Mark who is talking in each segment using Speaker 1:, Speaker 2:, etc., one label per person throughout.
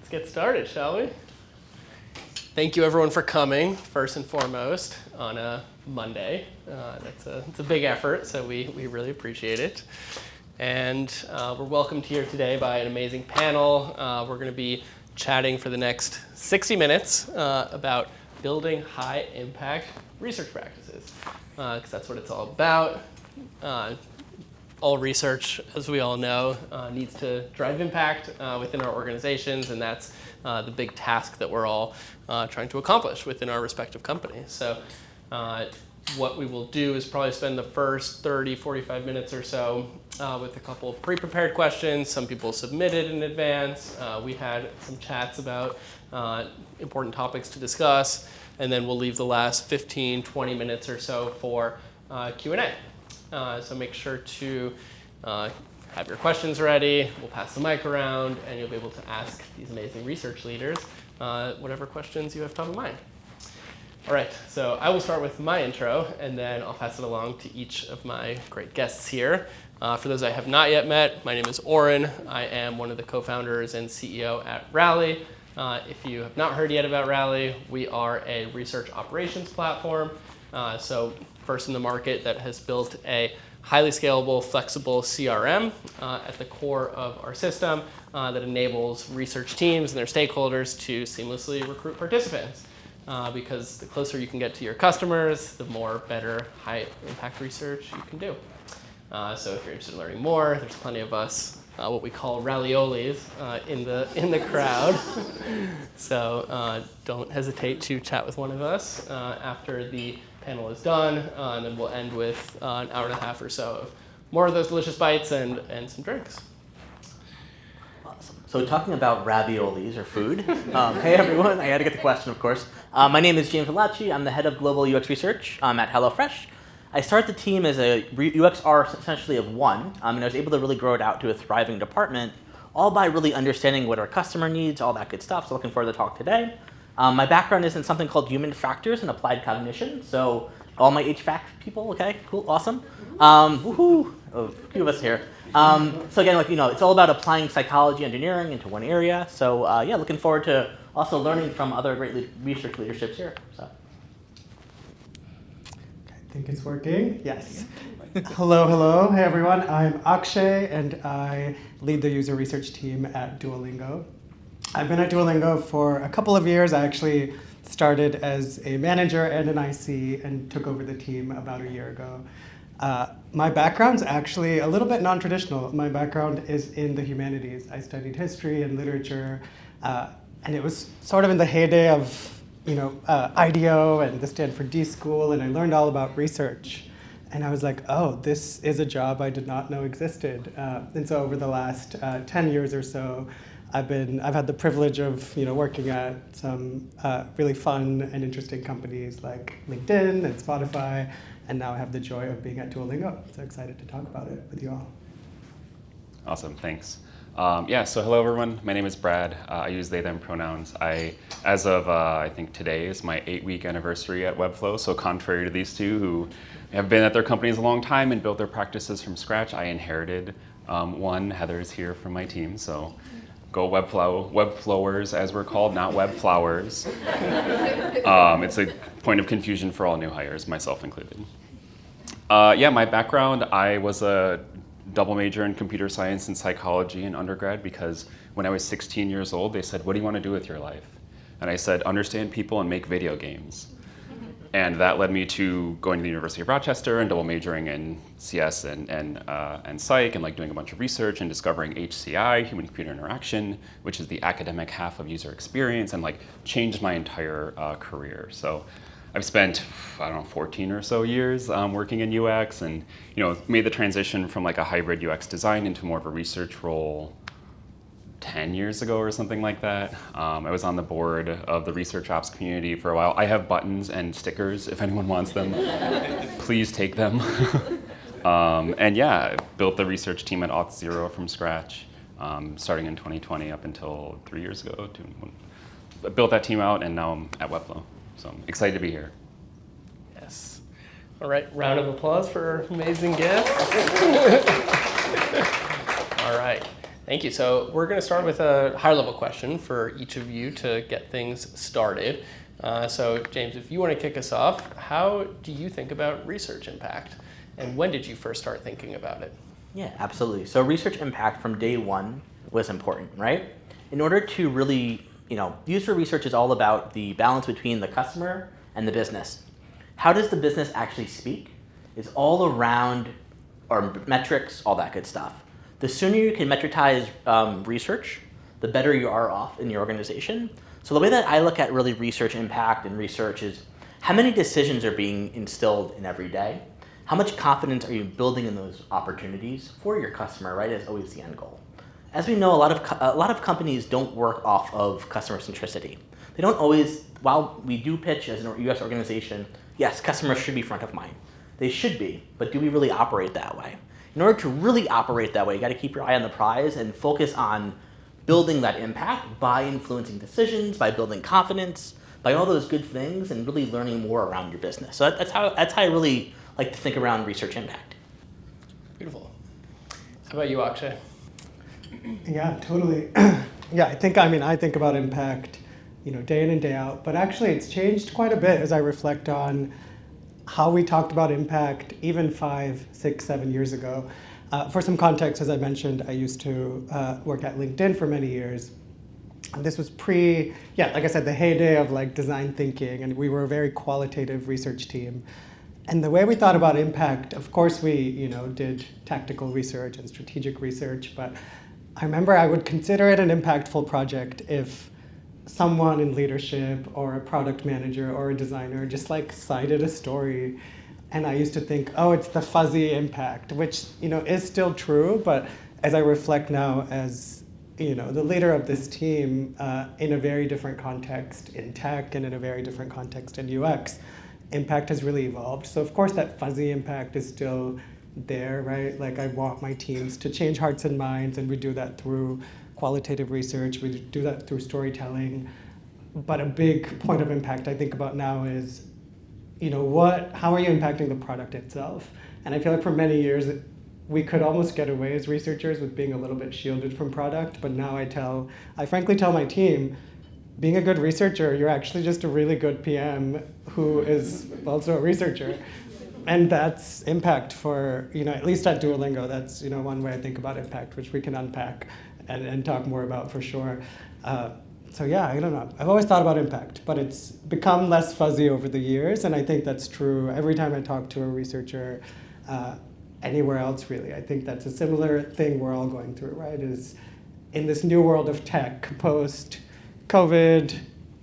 Speaker 1: Let's get started, shall we? Thank you everyone for coming, first and foremost, on a Monday. It's a big effort, so we really appreciate it. And we're welcomed here today by an amazing panel. We're going to be chatting for the next 60 minutes about building high-impact research practices, because that's what it's all about. All research, as we all know, needs to drive impact within our organizations, and that's the big task that we're all trying to accomplish within our respective companies. So what we will do is probably spend the first 30, 45 minutes or so with a couple of pre-prepared questions. Some people submitted in advance. We had some chats about important topics to discuss, and then we'll leave the last 15, 20 minutes or so for Q&A. So make sure to have your questions ready. We'll pass the mic around, and you'll be able to ask these amazing research leaders whatever questions you have top of mind. All right, so I will start with my intro, and then I'll pass it along to each of my great guests here. For those I have not yet met, my name is Oren. I am one of the co-founders and CEO at Rally. If you have not heard yet about Rally, we are a research operations platform. So first in the market that has built a highly scalable, flexible CRM at the core of our system that enables research teams and their stakeholders to seamlessly recruit participants. Because the closer you can get to your customers, the more better high-impact research you can do. So if you're interested in learning more, there's plenty of us, what we call rallyolis, in the crowd. So don't hesitate to chat with one of us after the panel is done, and then we'll end with an hour and a half or so of more of those delicious bites and some drinks.
Speaker 2: Awesome. So talking about raviolis or food, hey everyone, I had to get the question, of course. My name is Villaci. I'm the head of global UX research at HelloFresh. I started the team as a UXR essentially of one, and I was able to really grow it out to a thriving department, all by really understanding what our customer needs, all that good stuff. So looking forward to the talk today. My background is in something called human factors and applied cognition. So all my HVAC people, okay, cool, awesome. Woohoo, a few of us here. So again, it's all about applying psychology engineering into one area. So yeah, looking forward to also learning from other great research leaderships here. So.
Speaker 3: I think it's working. Yes. Hello. Hey everyone. I'm Akshay, and I lead the user research team at Duolingo. I've been at Duolingo for a couple of years. I actually started as a manager and an IC and took over the team about a year ago. My background's actually a little bit non-traditional. My background is in the humanities. I studied history and literature, and it was sort of in the heyday of IDEO and the Stanford D School, and I learned all about research. And I was like, oh, this is a job I did not know existed. And so over the last 10 years or so, I've had the privilege of working at some really fun and interesting companies like LinkedIn and Spotify, and now I have the joy of being at Duolingo. So excited to talk about it with you all.
Speaker 4: Awesome, thanks. So hello everyone, my name is Brad. I use they, them pronouns. As of I think today is my 8-week anniversary at Webflow, so contrary to these two who have been at their companies a long time and built their practices from scratch, I inherited one. Heather's here from my team, so go Webflowers as we're called, not Webflowers. It's a point of confusion for all new hires, myself included. My background, I was a double major in computer science and psychology in undergrad because when I was 16 years old, they said, what do you want to do with your life? And I said, understand people and make video games. And that led me to going to the University of Rochester and double majoring in CS and psych and doing a bunch of research and discovering HCI, human computer interaction, which is the academic half of user experience, and changed my entire career. So I've spent, 14 or so years working in UX and made the transition from a hybrid UX design into more of a research role 10 years ago or something like that. I was on the board of the research ops community for a while. I have buttons and stickers if anyone wants them. Please take them. Built the research team at Auth0 from scratch, starting in 2020 up until 3 years ago. Built that team out, and now I'm at Webflow. So I'm excited to be here.
Speaker 1: Yes. All right, round of applause for amazing guests. All right. Thank you. So we're going to start with a higher-level question for each of you to get things started. So James, if you want to kick us off, how do you think about research impact? And when did you first start thinking about it?
Speaker 2: Yeah, absolutely. So research impact from day one was important, right? In order to really, user research is all about the balance between the customer and the business. How does the business actually speak? It's all around our metrics, all that good stuff. The sooner you can metricize research, the better you are off in your organization. So the way that I look at really research impact and research is how many decisions are being instilled in every day? How much confidence are you building in those opportunities for your customer, right? Is always the end goal. As we know, a lot of companies don't work off of customer centricity. They don't always, while we do pitch as a US organization, yes, customers should be front of mind. They should be, but do we really operate that way? In order to really operate that way, you got to keep your eye on the prize and focus on building that impact by influencing decisions, by building confidence, by all those good things, and really learning more around your business. So that's how I really like to think around research impact.
Speaker 1: Beautiful. How about you, Akshay?
Speaker 3: Yeah, totally. I think about impact, day in and day out. But actually, it's changed quite a bit as I reflect on how we talked about impact even 5, 6, 7 years ago. For some context, as I mentioned, I used to work at LinkedIn for many years. And this was like I said, the heyday of design thinking, and we were a very qualitative research team. And the way we thought about impact, of course, we did tactical research and strategic research, but I remember I would consider it an impactful project if someone in leadership or a product manager or a designer just cited a story. And I used to think, oh, it's the fuzzy impact, which is still true. But as I reflect now as the leader of this team in a very different context in tech and in a very different context in UX, impact has really evolved. So of course that fuzzy impact is still there, right? I want my teams to change hearts and minds, and we do that through qualitative research, we do that through storytelling. But a big point of impact I think about now is, how are you impacting the product itself? And I feel like for many years, we could almost get away as researchers with being a little bit shielded from product. But now I frankly tell my team, being a good researcher, you're actually just a really good PM who is also a researcher. And that's impact for, at least at Duolingo, that's, one way I think about impact, which we can unpack and talk more about for sure. So I don't know. I've always thought about impact, but it's become less fuzzy over the years, and I think that's true every time I talk to a researcher anywhere else, really. I think that's a similar thing we're all going through, right? Is in this new world of tech, post-COVID,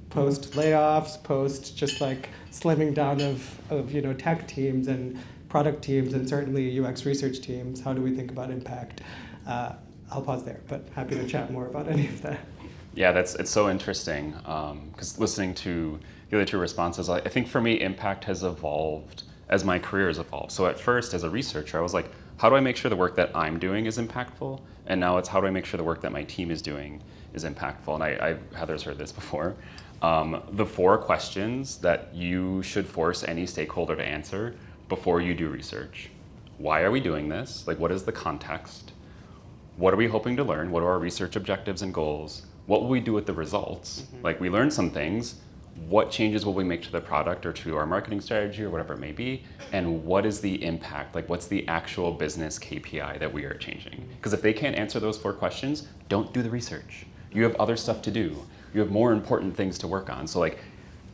Speaker 3: post-layoffs, post just slimming down of tech teams and product teams and certainly UX research teams, how do we think about impact? I'll pause there, but happy to chat more about any of that.
Speaker 4: Yeah, it's so interesting because listening to the other two responses, I think for me, impact has evolved as my career has evolved. So at first, as a researcher, I was like, how do I make sure the work that I'm doing is impactful? And now it's how do I make sure the work that my team is doing is impactful? And Heather's heard this before. The 4 questions that you should force any stakeholder to answer before you do research. Why are we doing this? What is the context? What are we hoping to learn? What are our research objectives and goals? What will we do with the results? We learned some things. What changes will we make to the product or to our marketing strategy or whatever it may be? And what is the impact? What's the actual business KPI that we are changing? Because if they can't answer those 4 questions, don't do the research. You have other stuff to do. You have more important things to work on. So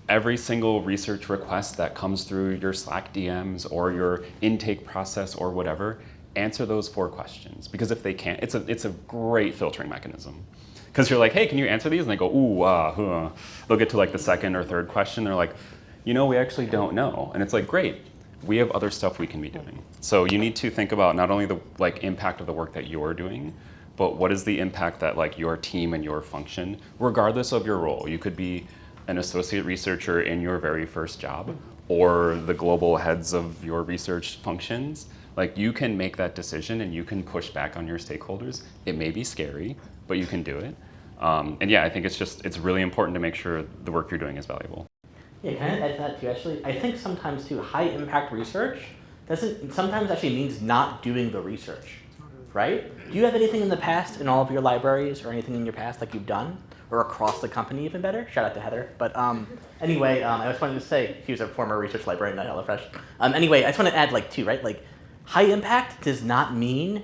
Speaker 4: every single research request that comes through your Slack DMs or your intake process or whatever, answer those 4 questions. Because if they can't, it's a great filtering mechanism. Because you're like, hey, can you answer these? And they go, ooh, they'll get to the second or third question. They're like, we actually don't know. And it's great. We have other stuff we can be doing. So you need to think about not only the impact of the work that you're doing, but what is the impact that your team and your function, regardless of your role. You could be an associate researcher in your very first job or the global heads of your research functions. You can make that decision and you can push back on your stakeholders. It may be scary, but you can do it. I think it's really important to make sure the work you're doing is valuable.
Speaker 2: Yeah, can I add to that too? Actually, I think sometimes too, high impact research sometimes actually means not doing the research. right? Do you have anything in the past in all of your libraries or anything in your past like you've done? Or across the company even better? Shout out to Heather. But anyway, I just wanted to say, he was a former research librarian at HelloFresh. Anyway, I just want to add like two, right? Like high impact does not mean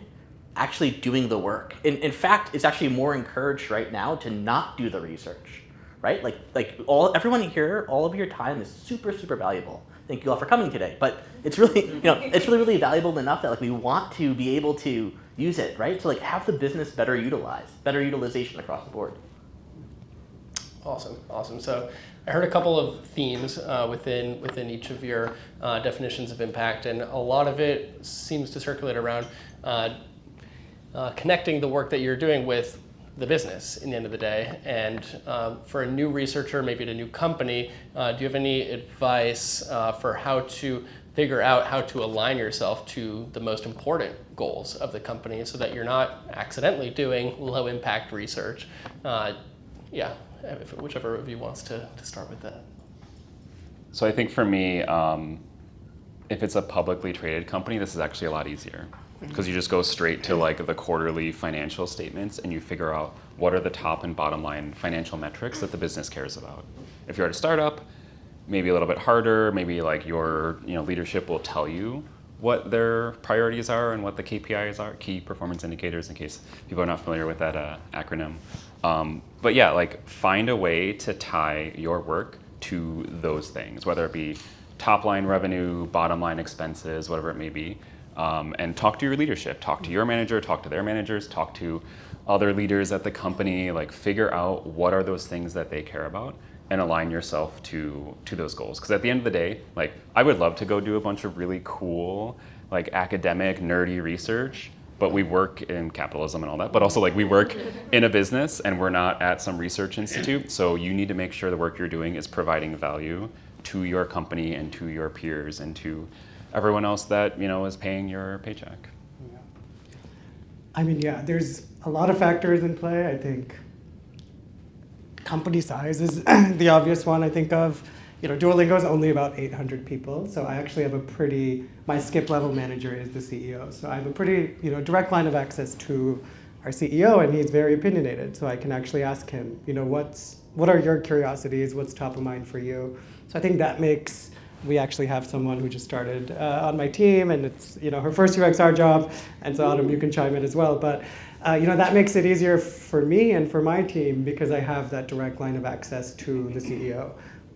Speaker 2: actually doing the work. In fact, it's actually more encouraged right now to not do the research, right? Everyone here, all of your time is super, super valuable. Thank you all for coming today. But it's really, it's really, really valuable enough that like we want to be able to use it, right? To like have the business better utilization across the board.
Speaker 1: Awesome. So I heard a couple of themes within each of your definitions of impact, and a lot of it seems to circulate around connecting the work that you're doing with the business in the end of the day. And for a new researcher, maybe at a new company, do you have any advice for how to figure out how to align yourself to the most important goals of the company so that you're not accidentally doing low impact research? Whichever of you wants to start with that.
Speaker 4: So I think for me, if it's a publicly traded company, this is actually a lot easier because you just go straight to like the quarterly financial statements and you figure out what are the top and bottom line financial metrics that the business cares about. If you're at a startup, maybe a little bit harder, maybe like your leadership will tell you what their priorities are and what the KPIs are, key performance indicators, in case people are not familiar with that acronym. But yeah, like find a way to tie your work to those things, whether it be top line revenue, bottom line expenses, whatever it may be, and talk to your leadership, talk to your manager, talk to their managers, talk to other leaders at the company, like figure out what are those things that they care about and align yourself to those goals. Because at the end of the day, like I would love to go do a bunch of really cool, like academic, nerdy research, but we work in capitalism and all that, but also like we work in a business and we're not at some research institute. So you need to make sure the work you're doing is providing value to your company and to your peers and to everyone else that, is paying your paycheck.
Speaker 3: I mean, yeah, there's a lot of factors in play. I think company size is the obvious one I think of. Duolingo is only about 800 people, so I actually have my skip level manager is the CEO. So I have a pretty, direct line of access to our CEO, and he's very opinionated. So I can actually ask him, what are your curiosities? What's top of mind for you? So I think that makes, we actually have someone who just started on my team, and it's, her first UXR job. And so Autumn, you can chime in as well. But that makes it easier for me and for my team because I have that direct line of access to the CEO.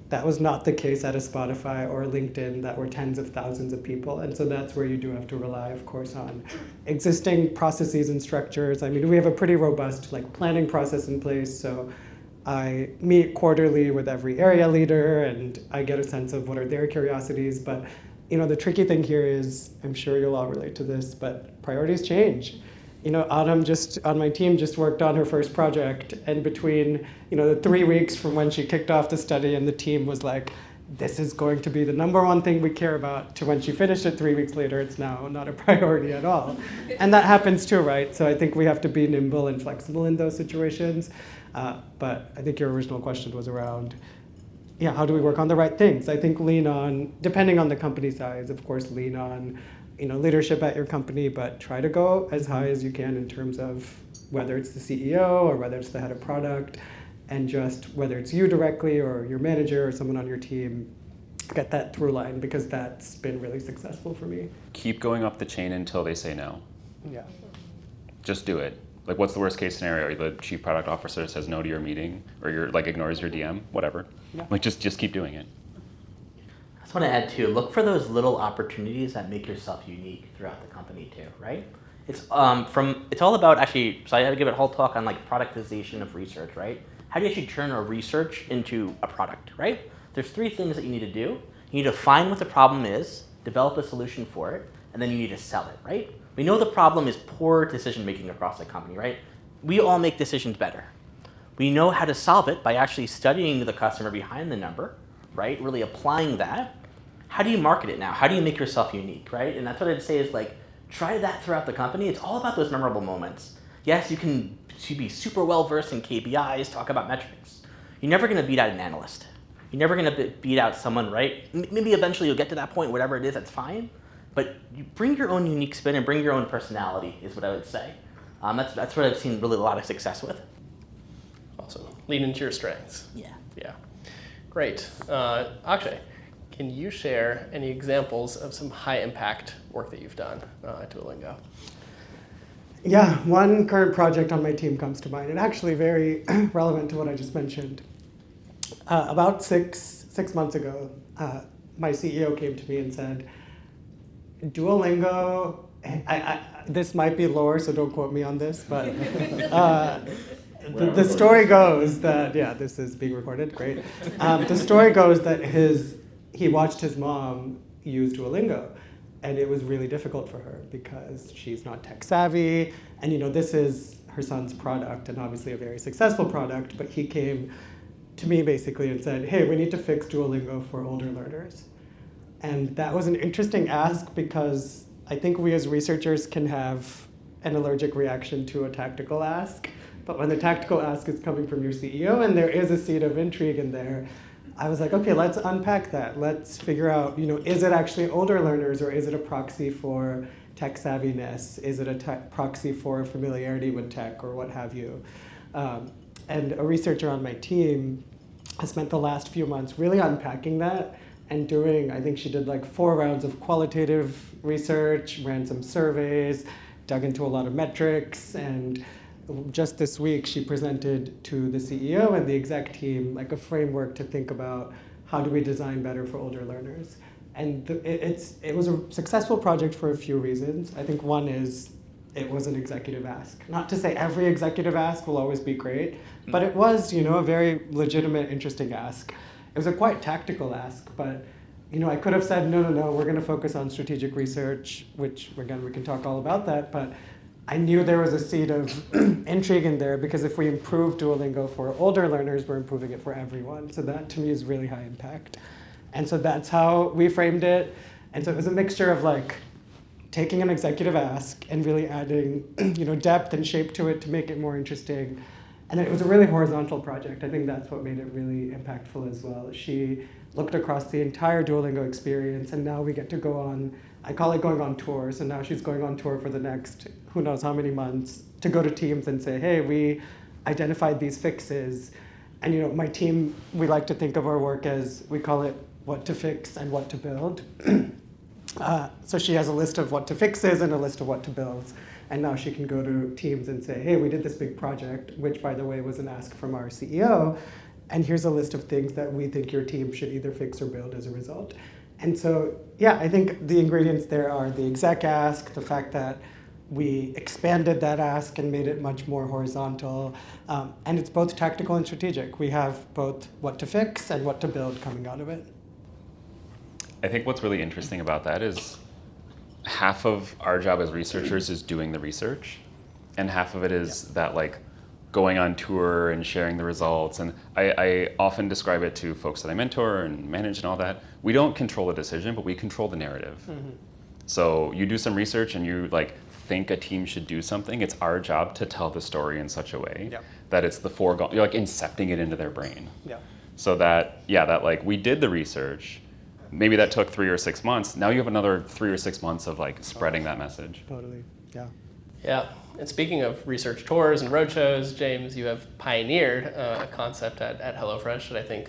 Speaker 3: That was not the case at a Spotify or a LinkedIn that were tens of thousands of people. And so that's where you do have to rely, of course, on existing processes and structures. I mean, we have a pretty robust planning process in place. So I meet quarterly with every area leader and I get a sense of what are their curiosities. But the tricky thing here is, I'm sure you'll all relate to this, but priorities change. Autumn on my team just worked on her first project, and between, the 3 weeks from when she kicked off the study and the team was like, this is going to be the number one thing we care about, to when she finished it 3 weeks later, it's now not a priority at all. And that happens too, right? So I think we have to be nimble and flexible in those situations. But I think your original question was around, how do we work on the right things? I think lean on, depending on the company size, of course, lean on leadership at your company, but try to go as high as you can in terms of whether it's the CEO or whether it's the head of product, and just whether it's you directly or your manager or someone on your team, get that through line, because that's been really successful for me.
Speaker 4: Keep going up the chain until they say no.
Speaker 3: Yeah.
Speaker 4: Just do it. Like, what's the worst case scenario? The chief product officer says no to your meeting, or ignores your DM, whatever. Yeah. Just keep doing it.
Speaker 2: I just want to add too, look for those little opportunities that make yourself unique throughout the company too, right? It's all about actually, so I had to give a whole talk on productization of research, right? How do you actually turn a research into a product, right? There's 3 things that you need to do. You need to find what the problem is, develop a solution for it, and then you need to sell it, right? We know the problem is poor decision making across the company, right? We all make decisions better. We know how to solve it by actually studying the customer behind the number, right? Really applying that. How do you market it now? How do you make yourself unique, right? And that's what I'd say is try that throughout the company. It's all about those memorable moments. Yes, you can be super well versed in KPIs, talk about metrics. You're never going to beat out an analyst. You're never going to beat out someone, right? Maybe eventually you'll get to that point, whatever it is, that's fine. but you bring your own unique spin and bring your own personality is what I would say. That's what I've seen really a lot of success with.
Speaker 1: Awesome. Lean into your strengths.
Speaker 2: Yeah.
Speaker 1: Yeah. Great. Akshay, can you share any examples of some high impact work that you've done at Duolingo?
Speaker 3: Yeah, one current project on my team comes to mind, and actually very relevant to what I just mentioned. About six months ago, my CEO came to me and said, Duolingo, this might be lore, so don't quote me on this, but the story goes that, yeah, this is being recorded, great. The story goes that he watched his mom use Duolingo, and it was really difficult for her because she's not tech savvy, and this is her son's product, and obviously a very successful product, but he came to me basically and said, hey, we need to fix Duolingo for older learners. And that was an interesting ask because I think we as researchers can have an allergic reaction to a tactical ask, but when the tactical ask is coming from your CEO and there is a seed of intrigue in there, I was like, okay, let's unpack that. Let's figure out, is it actually older learners or is it a proxy for tech savviness? Is it a proxy for familiarity with tech or what have you? And a researcher on my team has spent the last few months really unpacking that and doing, I think she did like 4 rounds of qualitative research, ran some surveys, dug into a lot of metrics, and just this week she presented to the CEO and the exec team like a framework to think about how do we design better for older learners. And it was a successful project for a few reasons. I think one is it was an executive ask. Not to say every executive ask will always be great, but it was, a very legitimate, interesting ask. It was a quite tactical ask, but I could have said, no, we're going to focus on strategic research, which, again, we can talk all about that, but I knew there was a seed of intrigue in there because if we improve Duolingo for older learners, we're improving it for everyone. So that, to me, is really high impact. And so that's how we framed it. And so it was a mixture of like taking an executive ask and really adding depth and shape to it to make it more interesting. And then it was a really horizontal project. I think that's what made it really impactful as well. She looked across the entire Duolingo experience, and now we get to go on, I call it going on tour. So now she's going on tour for the next who knows how many months to go to teams and say, hey, we identified these fixes. And my team, we like to think of our work as, we call it what to fix and what to build. So she has a list of what to fixes and a list of what to builds. And now she can go to teams and say, hey, we did this big project, which, by the way, was an ask from our CEO. And here's a list of things that we think your team should either fix or build as a result. And so, yeah, I think the ingredients there are the exec ask, the fact that we expanded that ask and made it much more horizontal. And it's both tactical and strategic. We have both what to fix and what to build coming out of it.
Speaker 4: I think what's really interesting about that is half of our job as researchers is doing the research, and half of it is that like going on tour and sharing the results. And I often describe it to folks that I mentor and manage and all that. We don't control the decision, but we control the narrative. Mm-hmm. So you do some research and you like think a team should do something. It's our job to tell the story in such a way that it's the foregone, you're like incepting it into their brain. Yeah. So that, that like we did the research, maybe that took 3 or 6 months. Now you have another 3 or 6 months of like spreading that message.
Speaker 3: Totally, yeah.
Speaker 1: Yeah, and speaking of research tours and roadshows, James, you have pioneered a concept at HelloFresh that I think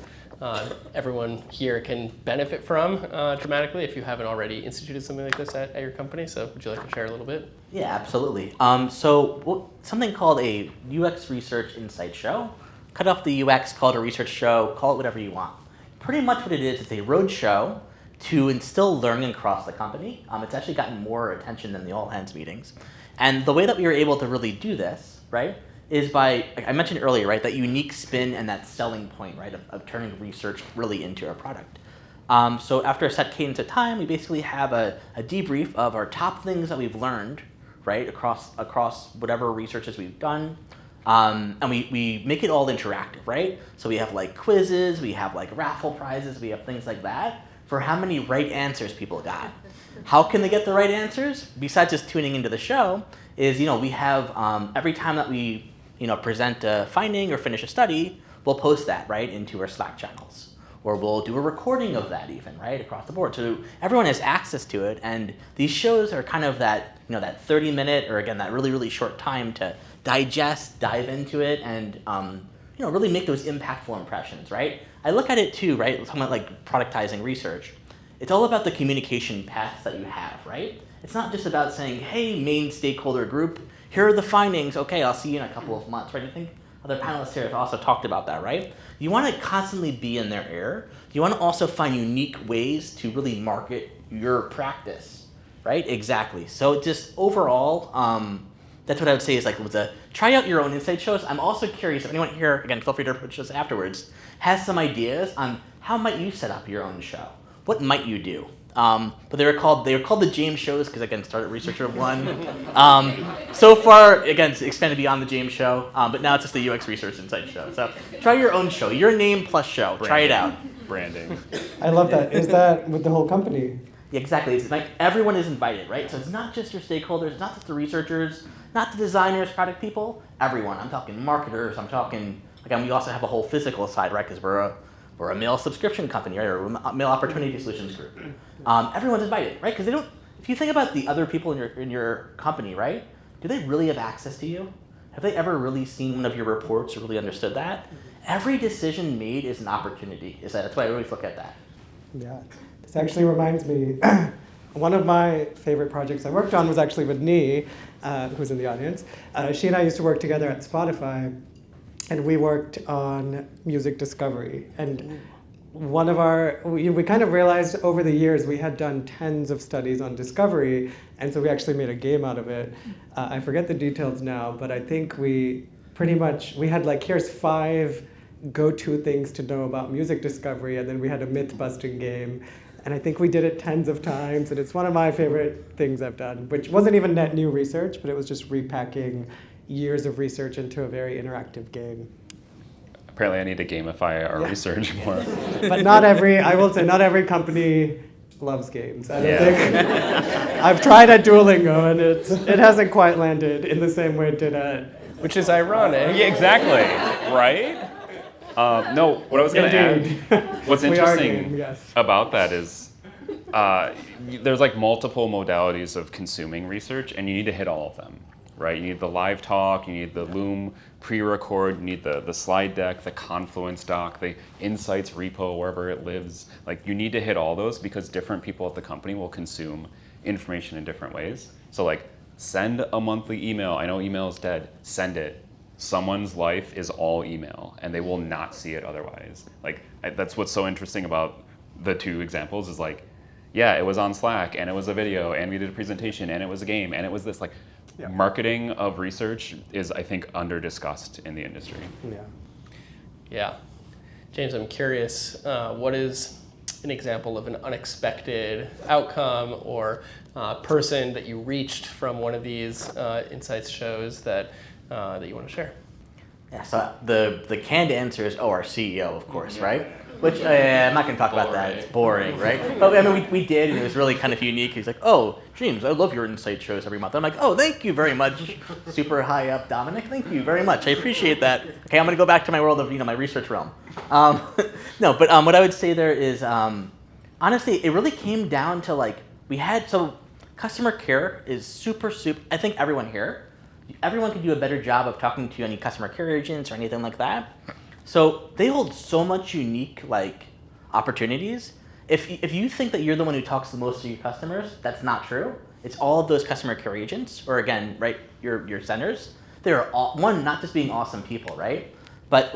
Speaker 1: everyone here can benefit from dramatically if you haven't already instituted something like this at your company. So would you like to share a little bit?
Speaker 2: Yeah, absolutely. Something called a UX Research Insight Show. Cut off the UX, call it a research show, call it whatever you want. Pretty much what it is, it's a road show to instill learning across the company. It's actually gotten more attention than the all-hands meetings. And the way that we were able to really do this, right, is by, like I mentioned earlier, right, that unique spin and that selling point, right, of turning research really into a product. So after a set cadence of time, we basically have a debrief of our top things that we've learned, right, across whatever researches we've done. And we make it all interactive, right? So we have like quizzes, we have like raffle prizes, we have things like that for how many right answers people got. How can they get the right answers? Besides just tuning into the show, is we have every time that we present a finding or finish a study, we'll post that right into our Slack channels. or we'll do a recording of that even, right, across the board. So everyone has access to it, and these shows are kind of that, that 30-minute, or again, that really, really short time to digest, dive into it, and really make those impactful impressions, right? I look at it too, right, talking about like productizing research. It's all about the communication paths that you have, right? It's not just about saying, hey, main stakeholder group, here are the findings, okay, I'll see you in a couple of months, right? I think other panelists here have also talked about that, right? You want to constantly be in their ear. You want to also find unique ways to really market your practice, right? Exactly. So just overall, that's what I would say is like try out your own insight shows. I'm also curious if anyone here, again, feel free to approach us afterwards, has some ideas on how might you set up your own show? What might you do? But they were called the James shows because, again, started researcher of one. So far, again, it's expanded beyond the James show, but now it's just the UX Research Insight show. So try your own show, your name plus show.
Speaker 4: Branding.
Speaker 2: Try it out.
Speaker 4: Branding.
Speaker 3: I love that. Is that with the whole company?
Speaker 2: Yeah, exactly. It's like everyone is invited, right? So it's not just your stakeholders, not just the researchers, not the designers, product people, everyone. I'm talking marketers. I'm talking, again, we also have a whole physical side, right? Because we're a mail subscription company, right? Or a mail opportunity solutions group. Everyone's invited, right? Because they don't. If you think about the other people in your company, right? Do they really have access to you? Have they ever really seen one of your reports or really understood that? Every decision made is an opportunity. That's why I always look at that.
Speaker 3: Yeah. This actually reminds me, one of my favorite projects I worked on was actually with Nee, who's in the audience. She and I used to work together at Spotify, and we worked on music discovery. And we kind of realized over the years we had done tens of studies on discovery, and so we actually made a game out of it. I forget the details now, but I think we had like, here's 5 go-to things to know about music discovery, and then we had a myth-busting game. And I think we did it tens of times, and it's one of my favorite things I've done, which wasn't even net new research, but it was just repacking years of research into a very interactive game.
Speaker 4: Apparently I need to gamify our research more.
Speaker 3: But I will say, not every company loves games. I don't think. I've tried at Duolingo, and it hasn't quite landed in the same way it did at...
Speaker 1: Which is ironic.
Speaker 4: Yeah, exactly, right? No, what I was going to add, what's interesting about that is there's like multiple modalities of consuming research, and you need to hit all of them, right? You need the live talk, you need the Loom pre-record, you need the slide deck, the Confluence doc, the Insights repo, wherever it lives. Like, you need to hit all those because different people at the company will consume information in different ways. So like, send a monthly email. I know email is dead. Send it. Someone's life is all email, and they will not see it otherwise. Like, that's what's so interesting about the 2 examples is like, yeah, it was on Slack, and it was a video, and we did a presentation, and it was a game, and it was this. Like, marketing of research is, I think, under-discussed in the industry.
Speaker 1: Yeah. James, I'm curious, what is an example of an unexpected outcome or person that you reached from one of these insights shows that you want to share?
Speaker 2: Yeah, so the canned answer is, our CEO, of course, right? Which, I'm not going to talk about that. It's boring, right? But I mean, we did, and it was really kind of unique. He's like, James, I love your insight shows every month. I'm like, thank you very much. Super high up, Dominic. Thank you very much. I appreciate that. Okay, I'm going to go back to my world of, my research realm. But what I would say there is, honestly, it really came down to customer care is super, I think everyone can do a better job of talking to any customer care agents or anything like that. So they hold so much unique opportunities. If you think that you're the one who talks the most to your customers, that's not true. It's all of those customer care agents, or again, right, your centers. They're all, not just being awesome people, right? But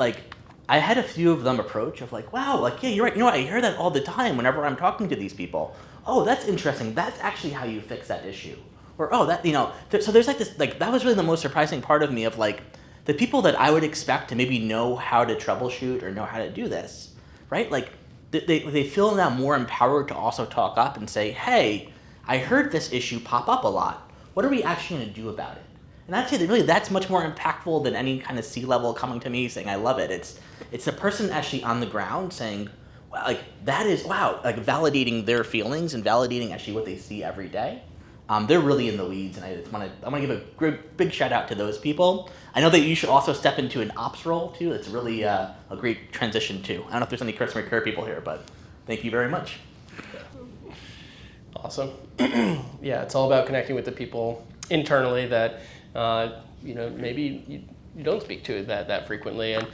Speaker 2: I had a few of them approach of wow, yeah, you're right. I hear that all the time whenever I'm talking to these people. Oh, that's interesting. That's actually how you fix that issue. Or so there's this that was really the most surprising part of me of the people that I would expect to maybe know how to troubleshoot or know how to do this, right? They feel now more empowered to also talk up and say, hey, I heard this issue pop up a lot. What are we actually going to do about it? And I'd say that really that's much more impactful than any kind of C-level coming to me saying, I love it. It's the person actually on the ground saying, that is, wow, validating their feelings and validating actually what they see every day. They're really in the weeds, and I want to give a big shout out to those people. I know that you should also step into an ops role too. It's really a great transition too. I don't know if there's any customer care people here, but thank you very much.
Speaker 1: Awesome. Yeah, it's all about connecting with the people internally that maybe you don't speak to that frequently, and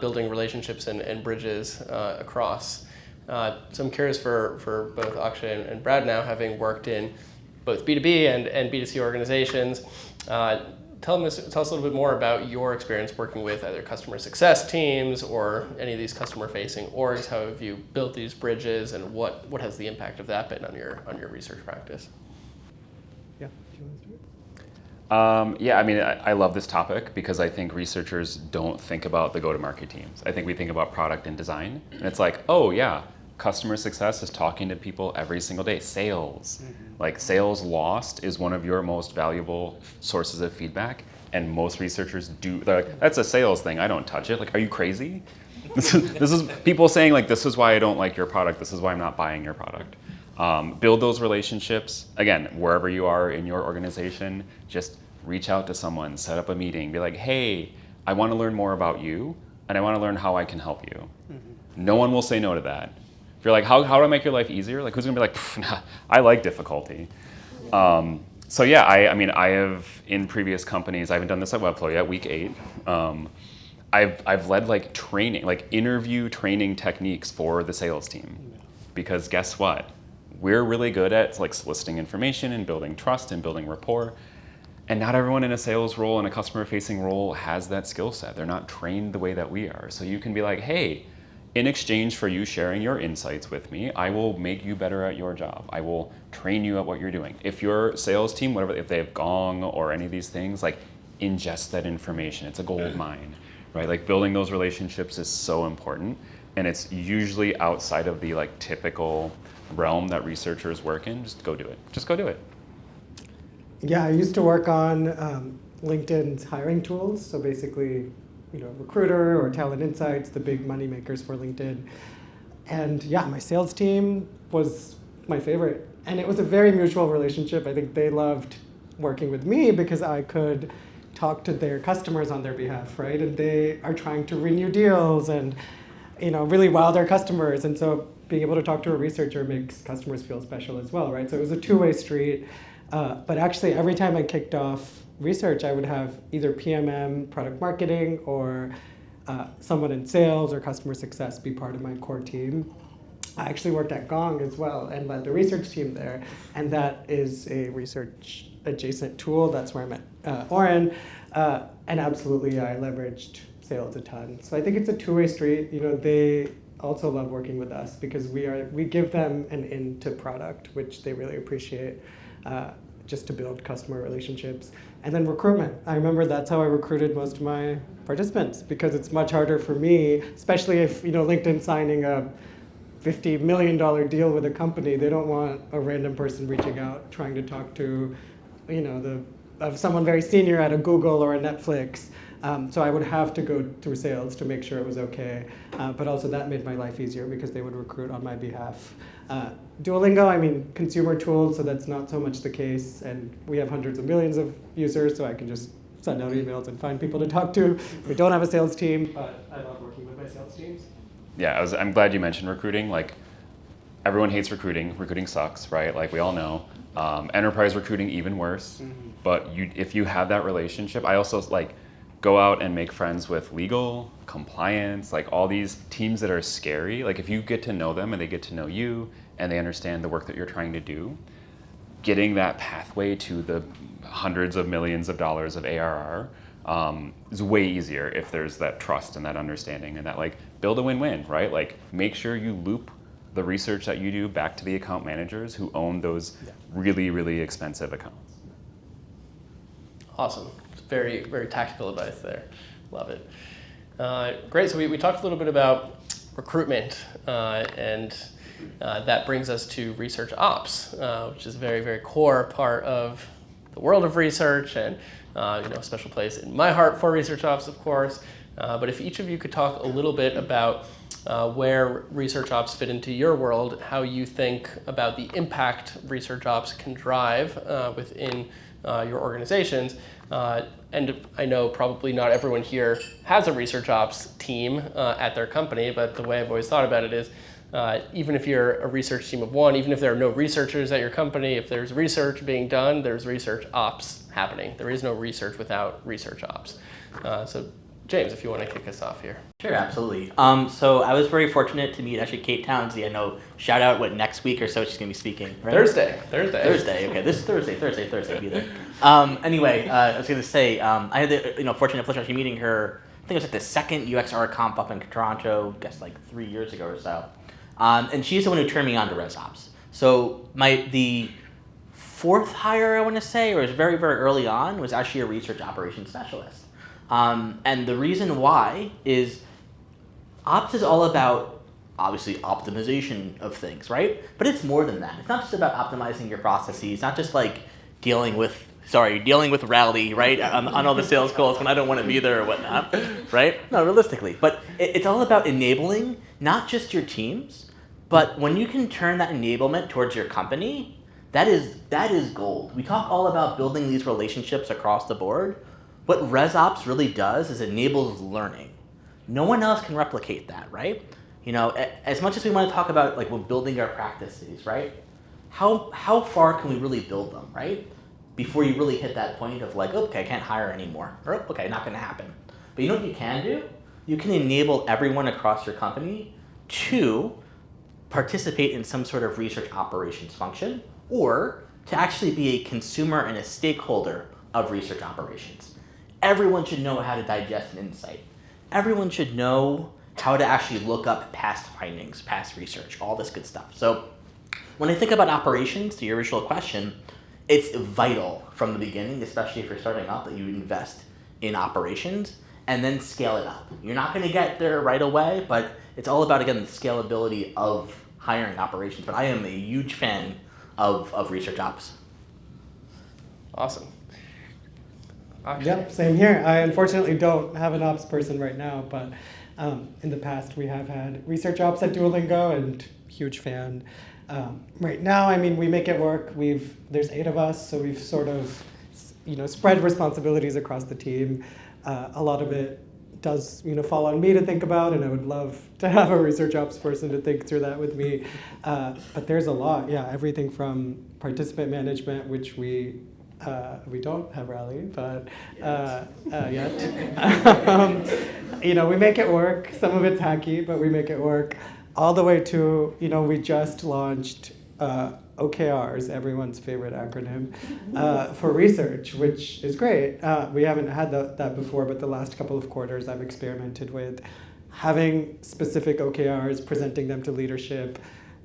Speaker 1: building relationships and bridges across. So I'm curious for both Akshay and Brad now, having worked in both B2B and B2C organizations. Tell us a little bit more about your experience working with either customer success teams or any of these customer-facing orgs. How have you built these bridges, and what has the impact of that been on your research practice?
Speaker 3: Yeah, do you want to do it?
Speaker 4: I love this topic because I think researchers don't think about the go-to-market teams. I think we think about product and design, and it's like, oh yeah, customer success is talking to people every single day. Sales, like sales lost is one of your most valuable sources of feedback, and most researchers they're like, that's a sales thing, I don't touch it. Like, are you crazy? This is people saying like, this is why I don't like your product, this is why I'm not buying your product. Build those relationships. Again, wherever you are in your organization, just reach out to someone, set up a meeting, be like, hey, I want to learn more about you, and I want to learn how I can help you. No one will say no to that. If you're like, how do I make your life easier? Like, who's gonna be like, nah, I like difficulty. So yeah, I have in previous companies, I haven't done this at Webflow yet, week 8. I've led like training, like interview training techniques for the sales team, because guess what? We're really good at like soliciting information and building trust and building rapport. And not everyone in a sales role and a customer-facing role has that skill set. They're not trained the way that we are. So you can be like, hey, in exchange for you sharing your insights with me, I will make you better at your job. I will train you at what you're doing. If your sales team, whatever, if they have Gong or any of these things, like ingest that information. It's a gold mine, right? Like building those relationships is so important, and it's usually outside of the like typical realm that researchers work in. Just go do it. Just go do it.
Speaker 3: Yeah, I used to work on LinkedIn's hiring tools. So basically, Recruiter or Talent Insights, the big money makers for LinkedIn. And yeah, my sales team was my favorite. And it was a very mutual relationship. I think they loved working with me because I could talk to their customers on their behalf, right? And they are trying to renew deals and really wow their customers. And so being able to talk to a researcher makes customers feel special as well, right? So it was a two-way street. But actually, every time I kicked off research, I would have either PMM, product marketing, or someone in sales or customer success be part of my core team. I actually worked at Gong as well and led the research team there. And that is a research adjacent tool. That's where I met Oren. And absolutely, I leveraged sales a ton. So I think it's a two-way street. They also love working with us because we give them an into product, which they really appreciate. Just to build customer relationships. And then recruitment. I remember that's how I recruited most of my participants, because it's much harder for me, especially if LinkedIn signing a $50 million deal with a company. They don't want a random person reaching out trying to talk to of someone very senior at a Google or a Netflix. So I would have to go through sales to make sure it was okay. But also that made my life easier because they would recruit on my behalf. Duolingo, consumer tools, so that's not so much the case. And we have hundreds of millions of users, so I can just send out emails and find people to talk to. We don't have a sales team, but I love working with my sales teams.
Speaker 4: Yeah, I'm glad you mentioned recruiting. Like, everyone hates recruiting. Recruiting sucks, right? Like, we all know. Enterprise recruiting, even worse. Mm-hmm. But if you have that relationship, I also go out and make friends with legal, compliance, like all these teams that are scary. Like, if you get to know them and they get to know you and they understand the work that you're trying to do, getting that pathway to the hundreds of millions of dollars of ARR is way easier if there's that trust and that understanding and that build a win-win, right? Like, make sure you loop the research that you do back to the account managers who own those really, really expensive accounts.
Speaker 1: Awesome. Very, very tactical advice there. Love it. Great. So we talked a little bit about recruitment, and that brings us to research ops, which is a very, very core part of the world of research, and a special place in my heart for research ops, of course. But if each of you could talk a little bit about where research ops fit into your world, how you think about the impact research ops can drive within your organizations. And I know probably not everyone here has a research ops team at their company, but the way I've always thought about it is even if you're a research team of one, even if there are no researchers at your company, if there's research being done, there's research ops happening. There is no research without research ops. So James, if you want to kick us off here.
Speaker 2: Sure, absolutely. So I was very fortunate to meet actually Kate Townsley. I know, shout out, next week or so she's going to be speaking, right?
Speaker 1: Thursday,
Speaker 2: okay. This is Thursday, be there. Anyway, I was going to say, I had the fortunate pleasure of actually meeting her, I think it was at the second UXR comp up in Toronto, I guess 3 years ago or so. And she's the one who turned me on to ResOps. So the fourth hire, I want to say, or it was very, very early on, was actually a research operations specialist. And the reason why is ops is all about, obviously, optimization of things, right? But it's more than that. It's not just about optimizing your processes, not just dealing with rally, right? On all the sales calls when I don't want to be there or whatnot, right? No, realistically. But it's all about enabling not just your teams, but when you can turn that enablement towards your company, that is gold. We talk all about building these relationships across the board. What ResOps really does is enables learning. No one else can replicate that, right? As much as we want to talk about we're building our practices, right? How far can we really build them, right? Before you really hit that point of okay, I can't hire anymore, or okay, not going to happen. But you know what you can do? You can enable everyone across your company to participate in some sort of research operations function, or to actually be a consumer and a stakeholder of research operations. Everyone should know how to digest an insight. Everyone should know how to actually look up past findings, past research, all this good stuff. So when I think about operations, to your original question, it's vital from the beginning, especially if you're starting out, that you invest in operations and then scale it up. You're not going to get there right away, but it's all about, again, the scalability of hiring operations. But I am a huge fan of research ops.
Speaker 1: Awesome. Akshay.
Speaker 3: Yep, same here. I unfortunately don't have an ops person right now, but in the past we have had research ops at Duolingo, and huge fan. Right now, we make it work. There's 8 of us, so we've sort of spread responsibilities across the team. A lot of it does fall on me to think about, and I would love to have a research ops person to think through that with me. But there's a lot, everything from participant management, which we don't have Rally, but yet. We make it work. Some of it's hacky, but we make it work. All the way to, we just launched OKRs, everyone's favorite acronym, for research, which is great. We haven't had that before, but the last couple of quarters I've experimented with having specific OKRs, presenting them to leadership.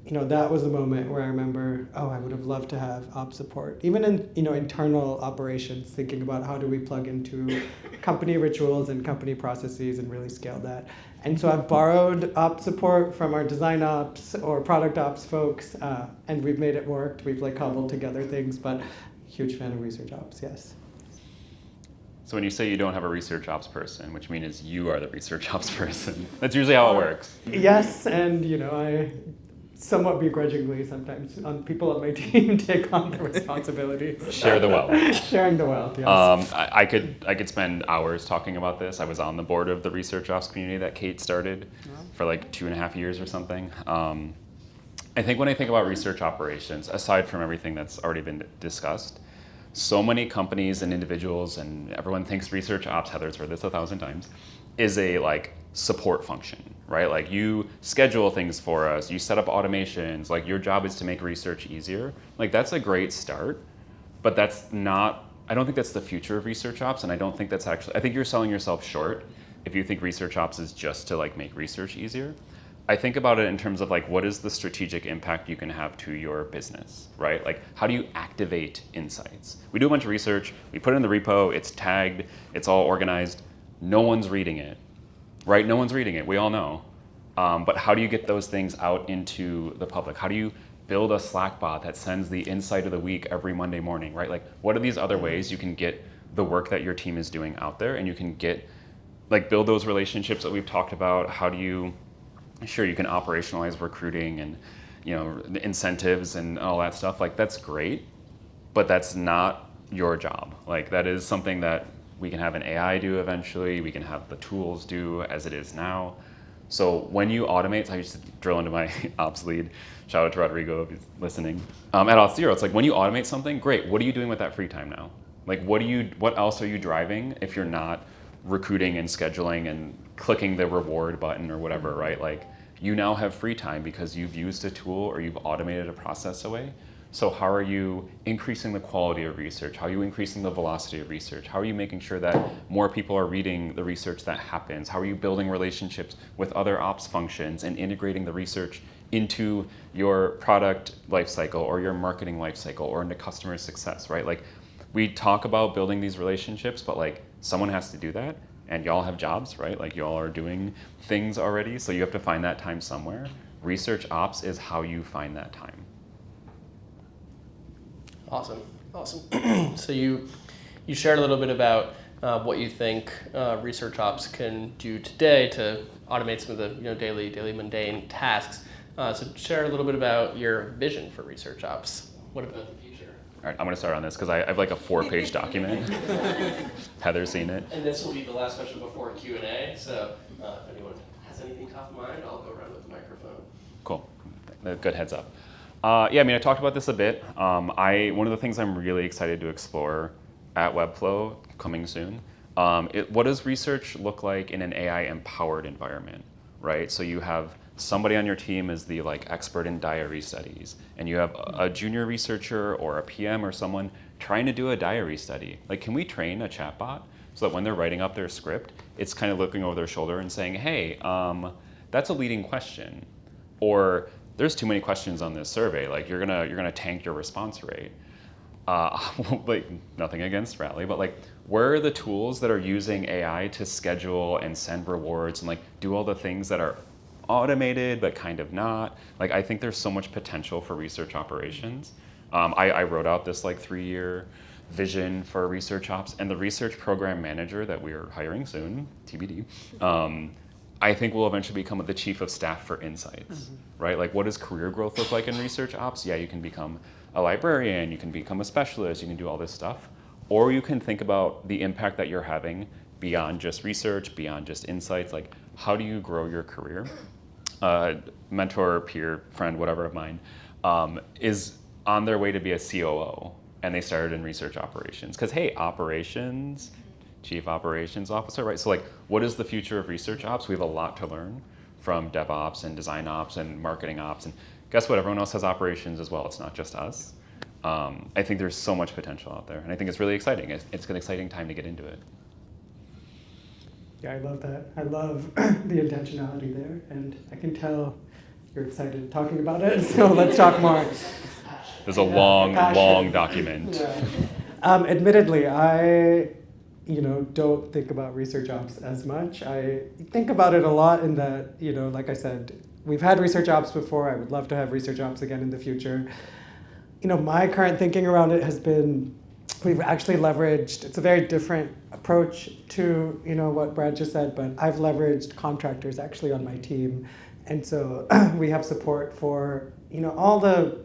Speaker 3: That was the moment where I remember, I would have loved to have ops support. Even in, internal operations, thinking about how do we plug into company rituals and company processes and really scale that. And so I've borrowed ops support from our design ops or product ops folks, and we've made it work. We've cobbled together things, but huge fan of research ops, yes.
Speaker 4: So when you say you don't have a research ops person, which means you are the research ops person, that's usually how it works.
Speaker 3: Yes, and I somewhat begrudgingly sometimes people on my team take on the responsibility.
Speaker 4: Share the wealth.
Speaker 3: Sharing the wealth, yes.
Speaker 4: I could spend hours talking about this. I was on the board of the research ops community that Kate started for 2.5 years or something. I think when I think about research operations, aside from everything that's already been discussed, so many companies and individuals and everyone thinks research ops, Heather's heard this 1,000 times, is a support function, right? You schedule things for us, you set up automations, your job is to make research easier. That's a great start, but that's not, I don't think that's the future of research ops, and I don't think that's actually, I think you're selling yourself short if you think research ops is just to make research easier. I think about it in terms of what is the strategic impact you can have to your business, right? How do you activate insights? We do a bunch of research, we put it in the repo, it's tagged, it's all organized, no one's reading it, right? No one's reading it, we all know. But how do you get those things out into the public? How do you build a Slack bot that sends the insight of the week every Monday morning, right? What are these other ways you can get the work that your team is doing out there, and you can get, build those relationships that we've talked about? How do you sure, you can operationalize recruiting and the incentives and all that stuff. Like, that's great, but that's not your job. Like, that is something that we can have an AI do eventually. We can have the tools do as it is now. So when you automate, so I used to drill into my ops lead. Shout out to Rodrigo if he's listening. At Auth0, it's like when you automate something, great. What are you doing with that free time now? Like, what else are you driving if you're not recruiting and scheduling and clicking the reward button or whatever, right? Like, you now have free time because you've used a tool or you've automated a process away. So how are you increasing the quality of research? How are you increasing the velocity of research? How are you making sure that more people are reading the research that happens? How are you building relationships with other ops functions and integrating the research into your product lifecycle or your marketing lifecycle or into customer success, right? Like, we talk about building these relationships, but like, someone has to do that, and y'all have jobs, right? Like, y'all are doing things already, so you have to find that time somewhere. Research ops is how you find that time.
Speaker 1: Awesome. So you shared a little bit about what you think research ops can do today to automate some of the daily mundane tasks. So share a little bit about your vision for research ops. What about the future?
Speaker 4: All right, I'm going to start on this because I have like a 4-page document. Heather's seen it.
Speaker 1: And this will be the last question before Q&A. So if anyone has anything top of mind, I'll go around with the microphone.
Speaker 4: Cool. Good heads up. Yeah, I mean, I talked about this a bit. One of the things I'm really excited to explore at Webflow, coming soon, what does research look like in an AI-empowered environment, right? So you have somebody on your team is the expert in diary studies, and you have a junior researcher or a PM or someone trying to do a diary study. Like, can we train a chatbot so that when they're writing up their script, it's kind of looking over their shoulder and saying, hey, that's a leading question, or there's too many questions on this survey. Like, you're gonna tank your response rate. Like, nothing against Rally, but where are the tools that are using AI to schedule and send rewards and do all the things that are automated but kind of not? I think there's so much potential for research operations. I wrote out this 3-year vision for research ops, and the research program manager that we are hiring soon, TBD, I think will eventually become the chief of staff for insights, right? What does career growth look like in research ops? Yeah, you can become a librarian, you can become a specialist, you can do all this stuff, or you can think about the impact that you're having beyond just research, beyond just insights. How do you grow your career? Mentor, peer, friend, whatever of mine, is on their way to be a COO, and they started in research operations. Because hey, operations, chief operations officer, right? So what is the future of research ops? We have a lot to learn from DevOps and design ops and marketing ops. And guess what? Everyone else has operations as well. It's not just us. I think there's so much potential out there, and I think it's really exciting. It's an exciting time to get into it.
Speaker 3: Yeah, I love that. I love the intentionality there, and I can tell you're excited talking about it, so let's talk more.
Speaker 4: There's a long document.
Speaker 3: Yeah. Admittedly, I don't think about research ops as much. I think about it a lot in that, like I said, we've had research ops before. I would love to have research ops again in the future. My current thinking around it has been, we've actually leveraged, it's a very different approach to, what Brad just said, but I've leveraged contractors actually on my team. And so we have support for, all the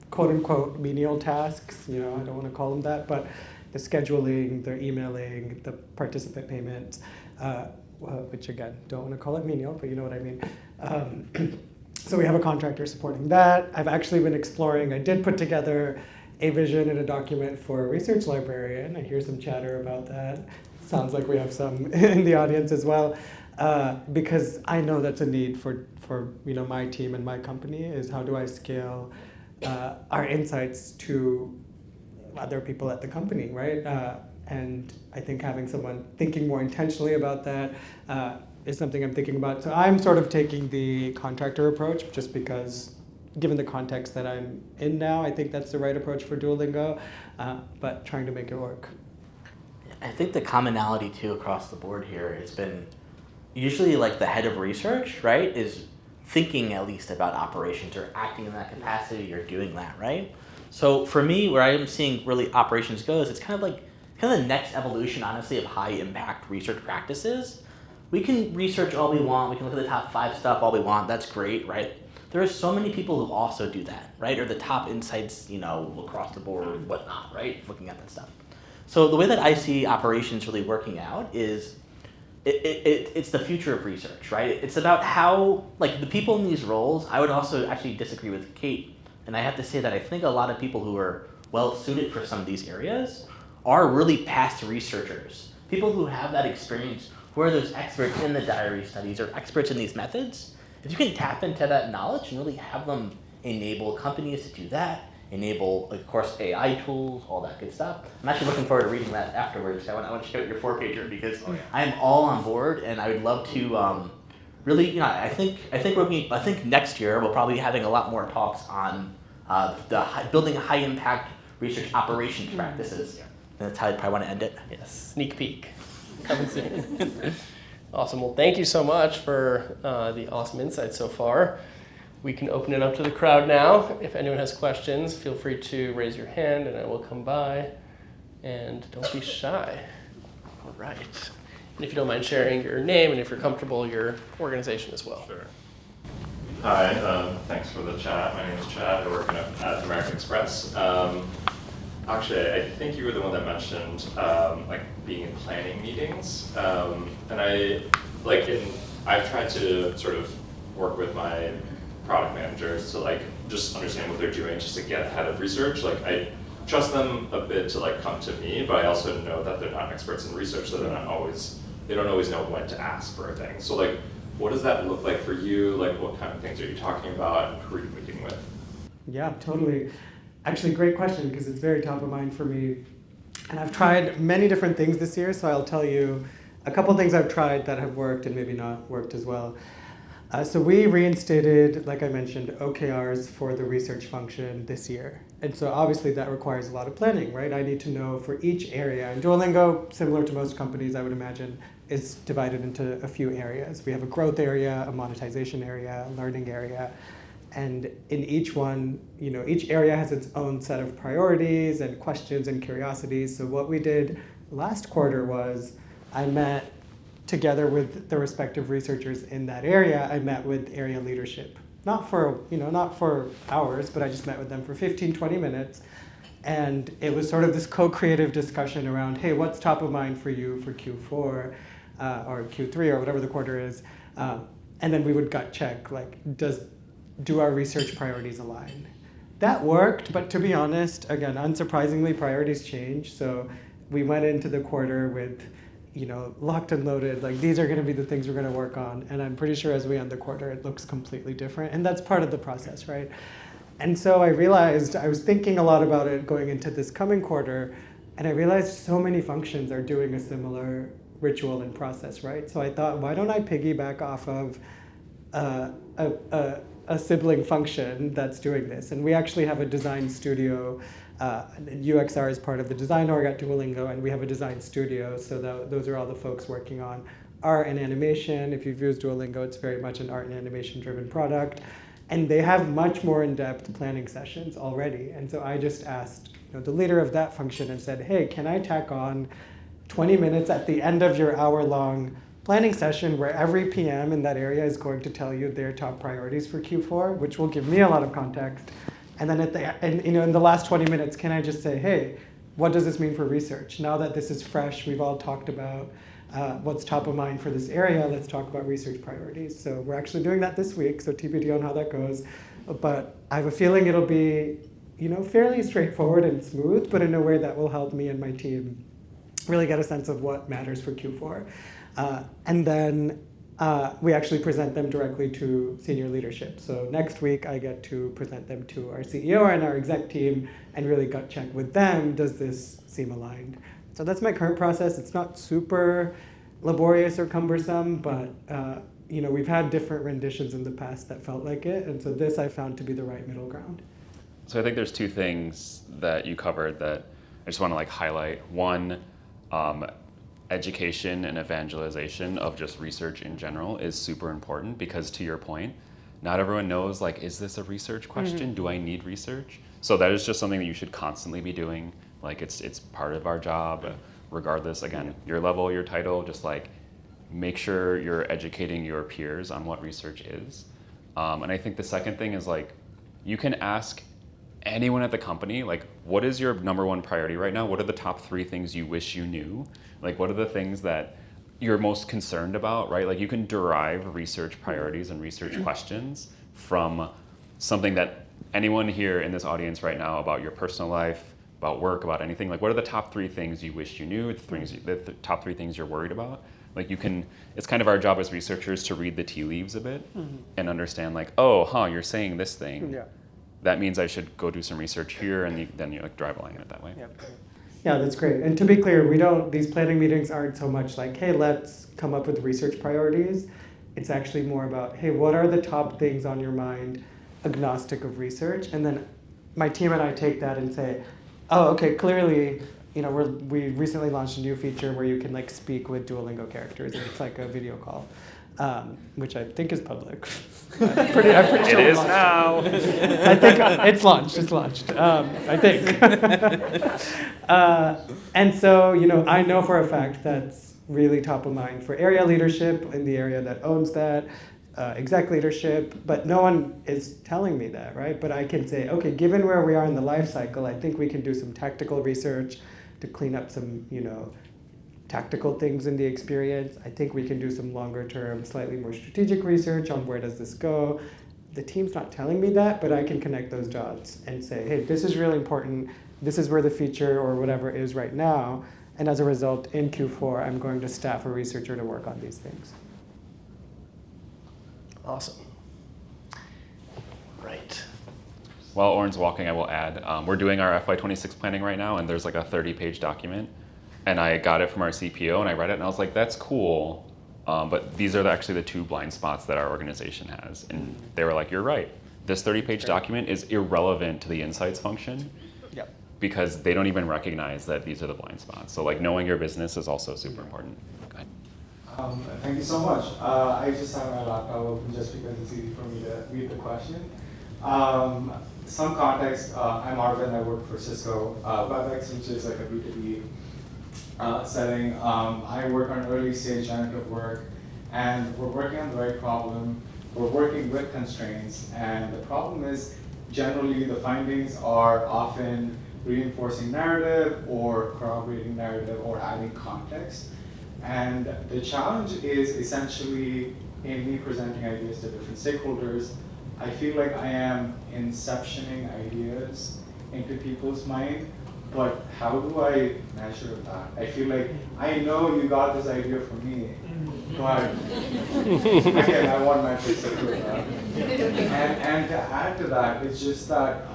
Speaker 3: quote unquote menial tasks, I don't want to call them that, but the scheduling, the emailing, the participant payments, which again, don't want to call it menial, but you know what I mean. So we have a contractor supporting that. I've actually been exploring, I did put together a vision in a document for a research librarian. I hear some chatter about that. Sounds like we have some in the audience as well, because I know that's a need for my team and my company, is how do I scale our insights to other people at the company, right? And I think having someone thinking more intentionally about that is something I'm thinking about. So I'm sort of taking the contractor approach just because, given the context that I'm in now, I think that's the right approach for Duolingo, but trying to make it work.
Speaker 2: I think the commonality too across the board here has been usually the head of research, right, is thinking at least about operations or acting in that capacity or doing that, right? So for me, where I am seeing really operations goes, it's kind of the next evolution, honestly, of high impact research practices, we can research all we want, we can look at the top 5 stuff all we want, that's great, right? There are so many people who also do that, right? Or the top insights, across the board, whatnot, right? Looking at that stuff. So the way that I see operations really working out is it's the future of research, right? It's about how, the people in these roles, I would also actually disagree with Kate. And I have to say that I think a lot of people who are well suited for some of these areas are really past researchers. People who have that experience, who are those experts in the diary studies or experts in these methods. If you can tap into that knowledge and really have them enable companies to do that, enable, of course, AI tools, all that good stuff. I'm actually looking forward to reading that afterwards. I want to check out your 4-pager because I'm all on board, and I would love to really, I think next year we'll probably be having a lot more talks on building high impact research operations practices. And that's how I probably want to end it.
Speaker 1: Yes, sneak peek. Coming soon. Awesome. Well, thank you so much for the awesome insights so far. We can open it up to the crowd now. If anyone has questions, feel free to raise your hand and I will come by. And don't be shy. All right. And if you don't mind sharing your name and if you're comfortable, your organization as well.
Speaker 5: Sure. Hi, thanks for the chat. My name is Chad. I work at American Express. Akshay, I think you were the one that mentioned being in planning meetings, and I've tried to sort of work with my product managers to just understand what they're doing just to get ahead of research. I trust them a bit to come to me, but I also know that they're not experts in research, so they don't always know when to ask for a thing. So what does that look like for you? What kind of things are you talking about, and who are you meeting with?
Speaker 3: Yeah, totally. Actually, great question, because it's very top of mind for me. And I've tried many different things this year, so I'll tell you a couple things I've tried that have worked and maybe not worked as well. So we reinstated, like I mentioned, OKRs for the research function this year. And so obviously that requires a lot of planning, right? I need to know for each area. And Duolingo, similar to most companies, I would imagine, is divided into a few areas. We have a growth area, a monetization area, a learning area. And in each one, each area has its own set of priorities and questions and curiosities. So what we did last quarter was I met together with the respective researchers in that area. I met with area leadership, not for hours, but I just met with them for 15, 20 minutes. And it was sort of this co-creative discussion around, hey, what's top of mind for you for Q4 or Q3 or whatever the quarter is. And then we would gut check, do our research priorities align? That worked, but to be honest, again, unsurprisingly, priorities change. So we went into the quarter with, locked and loaded, these are gonna be the things we're gonna work on. And I'm pretty sure as we end the quarter, it looks completely different. And that's part of the process, right? And so I realized, I was thinking a lot about it going into this coming quarter, and I realized so many functions are doing a similar ritual and process, right? So I thought, why don't I piggyback off of a sibling function that's doing this? And we actually have a design studio. UXR is part of the design org at Duolingo, and we have a design studio. So those are all the folks working on art and animation. If you've used Duolingo, it's very much an art and animation driven product. And they have much more in-depth planning sessions already. And so I just asked the leader of that function and said, hey, can I tack on 20 minutes at the end of your hour-long planning session where every PM in that area is going to tell you their top priorities for Q4, which will give me a lot of context. And then in the last 20 minutes, can I just say, hey, what does this mean for research? Now that this is fresh, we've all talked about what's top of mind for this area, let's talk about research priorities. So we're actually doing that this week, so TBD on how that goes. But I have a feeling it'll be fairly straightforward and smooth, but in a way that will help me and my team really get a sense of what matters for Q4. And then we actually present them directly to senior leadership. So next week, I get to present them to our CEO and our exec team and really gut check with them, does this seem aligned? So that's my current process. It's not super laborious or cumbersome, but we've had different renditions in the past that felt like it. And so this I found to be the right middle ground.
Speaker 4: So I think there's two things that you covered that I just want to highlight. One, education and evangelization of just research in general is super important because, to your point, not everyone knows, is this a research question? Mm-hmm. Do I need research? So that is just something that you should constantly be doing. It's part of our job, regardless, again, your level, your title, just make sure you're educating your peers on what research is. And I think the second thing is like, you can ask anyone at the company, like, what is your number one priority right now? What are the top 3 things you wish you knew? Like, what are the things that you're most concerned about, right? Like, you can derive research priorities and research questions from something that anyone here in this audience right now about your personal life, about work, about anything. Like, what are the top 3 things you wish you knew, the top 3 things you're worried about? Like, you can, it's kind of our job as researchers to read the tea leaves a bit and understand like, oh, you're saying this thing.
Speaker 3: Yeah.
Speaker 4: That means I should go do some research here, and then you like drive a line in it that way.
Speaker 3: Yeah, that's great. And to be clear, these planning meetings aren't so much like, hey, let's come up with research priorities. It's actually more about, hey, what are the top things on your mind, agnostic of research? And then my team and I take that and say, oh, okay, clearly, we recently launched a new feature where you can like speak with Duolingo characters, and it's like a video call, which I think is public. I'm pretty sure
Speaker 4: It is
Speaker 3: launched
Speaker 4: now.
Speaker 3: I think it's launched. It's launched. I think. And so, I know for a fact that's really top of mind for area leadership in the area that owns that, exec leadership, but no one is telling me that, right? But I can say, okay, given where we are in the life cycle, I think we can do some tactical research to clean up some, tactical things in the experience. I think we can do some longer term, slightly more strategic research on where does this go. The team's not telling me that, but I can connect those dots and say, hey, this is really important. This is where the feature or whatever is right now. And as a result, in Q4, I'm going to staff a researcher to work on these things.
Speaker 1: Awesome. Right.
Speaker 4: While Oren's walking, I will add, we're doing our FY26 planning right now, and there's like a 30-page document. And I got it from our CPO, and I read it, and I was like, that's cool. But these are actually the 2 blind spots that our organization has. And they were like, you're right. This 30-page document is irrelevant to the insights function.
Speaker 3: Yep.
Speaker 4: Because they don't even recognize that these are the blind spots. So like knowing your business is also super important. Go ahead.
Speaker 6: Thank you so much. I just have my laptop open just because it's easy for me to read the question. Some context, I'm Arvind, I work for Cisco WebEx, which is like a B2B setting. I work on early stage generative work, and we're working on the right problem. We're working with constraints, and the problem is generally the findings are often reinforcing narrative or corroborating narrative or adding context. And the challenge is essentially in me presenting ideas to different stakeholders, I feel like I am inceptioning ideas into people's mind, but how do I measure that? I feel like I know you got this idea from me, but again, I want metrics to prove that. And to add to that, it's just that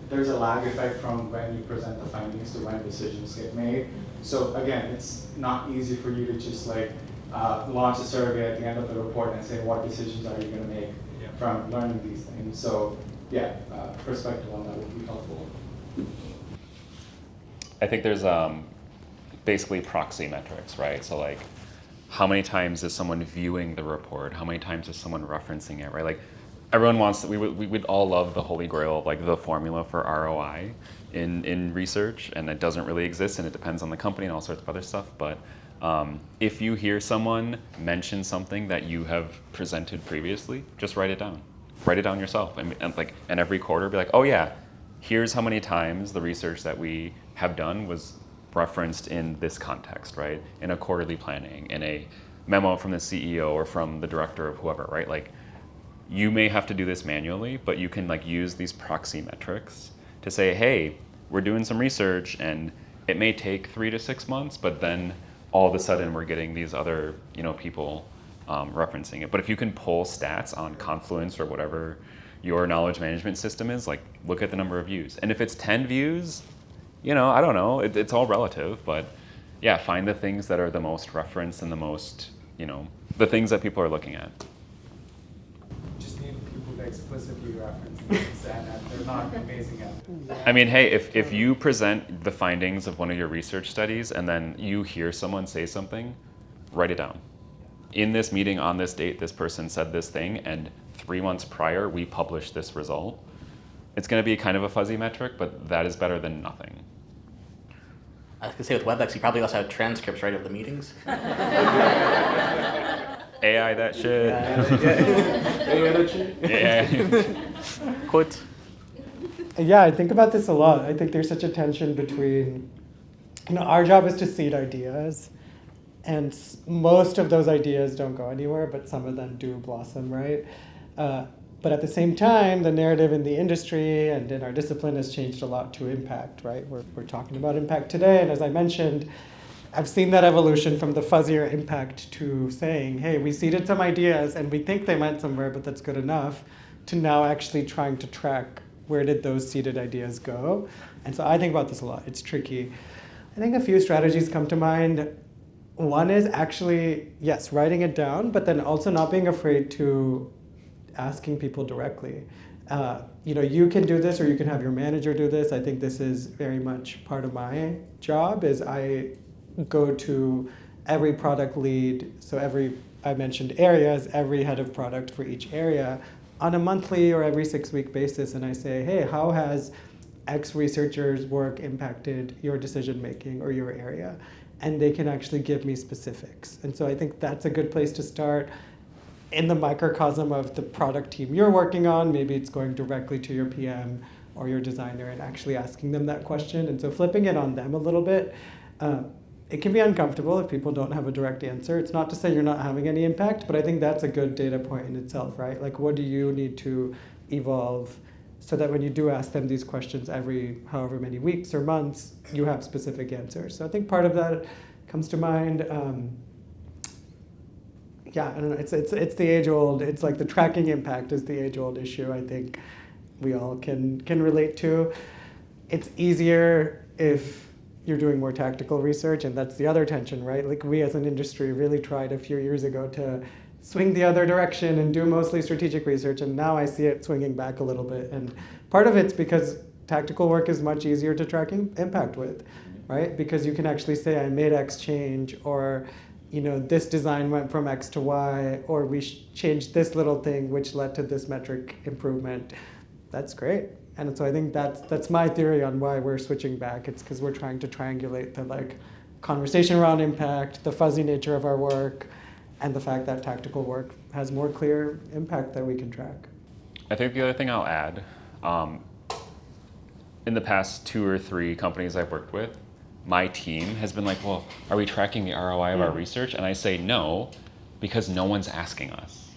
Speaker 6: there's a lag effect from when you present the findings to when decisions get made. So again, it's not easy for you to just like launch a survey at the end of the report and say what decisions are you going to make from learning these things. So yeah, perspective on that would be helpful.
Speaker 4: I think there's basically proxy metrics, right? So like, how many times is someone viewing the report? How many times is someone referencing it, right? Like, everyone wants, we would all love the holy grail of like the formula for ROI in research, and it doesn't really exist, and it depends on the company and all sorts of other stuff. But if you hear someone mention something that you have presented previously, just write it down. Write it down yourself, and every quarter be like, oh yeah, here's how many times the research that we have done was referenced in this context, right? In a quarterly planning, in a memo from the CEO or from the director of whoever, right? Like, you may have to do this manually, but you can like use these proxy metrics to say, hey, we're doing some research, and it may take 3 to 6 months, but then all of a sudden we're getting these other people referencing it. But if you can pull stats on Confluence or whatever your knowledge management system is, like, look at the number of views. And if it's 10 views, I don't know, it's all relative, but yeah, find the things that are the most referenced and the most, the things that people are looking at.
Speaker 6: Just need people to explicitly reference things, and they're not amazing at it.
Speaker 4: I mean, hey, if you present the findings of one of your research studies and then you hear someone say something, write it down. In this meeting on this date, this person said this thing, and 3 months prior, we published this result. It's going to be kind of a fuzzy metric, but that is better than nothing.
Speaker 2: I was gonna say with WebEx, you probably also have transcripts, right, of the meetings.
Speaker 4: AI that shit.
Speaker 2: AI that shit.
Speaker 4: Yeah.
Speaker 2: Quote.
Speaker 3: Yeah, I think about this a lot. I think there's such a tension between, our job is to seed ideas, and most of those ideas don't go anywhere, but some of them do blossom, right? But at the same time, the narrative in the industry and in our discipline has changed a lot to impact, right? We're talking about impact today, and as I mentioned, I've seen that evolution from the fuzzier impact to saying, hey, we seeded some ideas and we think they went somewhere, but that's good enough, to now actually trying to track where did those seeded ideas go. And so I think about this a lot. It's tricky. I think a few strategies come to mind. One is actually, yes, writing it down, but then also not being afraid to asking people directly. You can do this or you can have your manager do this. I think this is very much part of my job is I go to every product lead, so I mentioned areas, every head of product for each area on a monthly or every 6-week basis, and I say, hey, how has X researcher's work impacted your decision making or your area? And they can actually give me specifics. And so I think that's a good place to start. In the microcosm of the product team you're working on, maybe it's going directly to your PM or your designer and actually asking them that question. And so flipping it on them a little bit, it can be uncomfortable if people don't have a direct answer. It's not to say you're not having any impact, but I think that's a good data point in itself, right? Like, what do you need to evolve so that when you do ask them these questions every however many weeks or months, you have specific answers. So I think part of that comes to mind. I don't know, it's the age-old, it's like the tracking impact is the age-old issue I think we all can relate to. It's easier if you're doing more tactical research, and that's the other tension, right? Like we as an industry really tried a few years ago to swing the other direction and do mostly strategic research, and now I see it swinging back a little bit. And part of it's because tactical work is much easier to track impact with, right? Because you can actually say I made X change, or this design went from X to Y, or we changed this little thing which led to this metric improvement. That's great. And so I think that's my theory on why we're switching back. It's because we're trying to triangulate the conversation around impact, the fuzzy nature of our work, and the fact that tactical work has more clear impact that we can track.
Speaker 4: I think the other thing I'll add, in the past 2 or 3 companies I've worked with, my team has been like, well, are we tracking the ROI of our research? And I say no, because no one's asking us.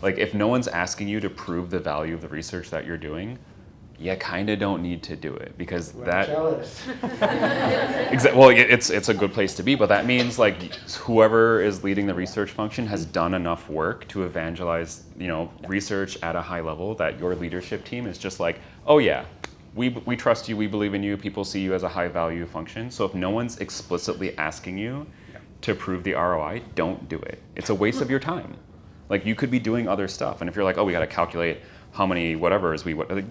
Speaker 4: Like, if no one's asking you to prove the value of the research that you're doing, you kind of don't need to do it, because that.
Speaker 3: Jealous.
Speaker 4: Well, it's a good place to be, but that means like whoever is leading the research function has done enough work to evangelize, research at a high level that your leadership team is just like, oh yeah, we trust you, we believe in you, people see you as a high value function. So if no one's explicitly asking you to prove the ROI, don't do it. It's a waste of your time. Like, you could be doing other stuff, and if you're like, oh, we got to calculate how many whatevers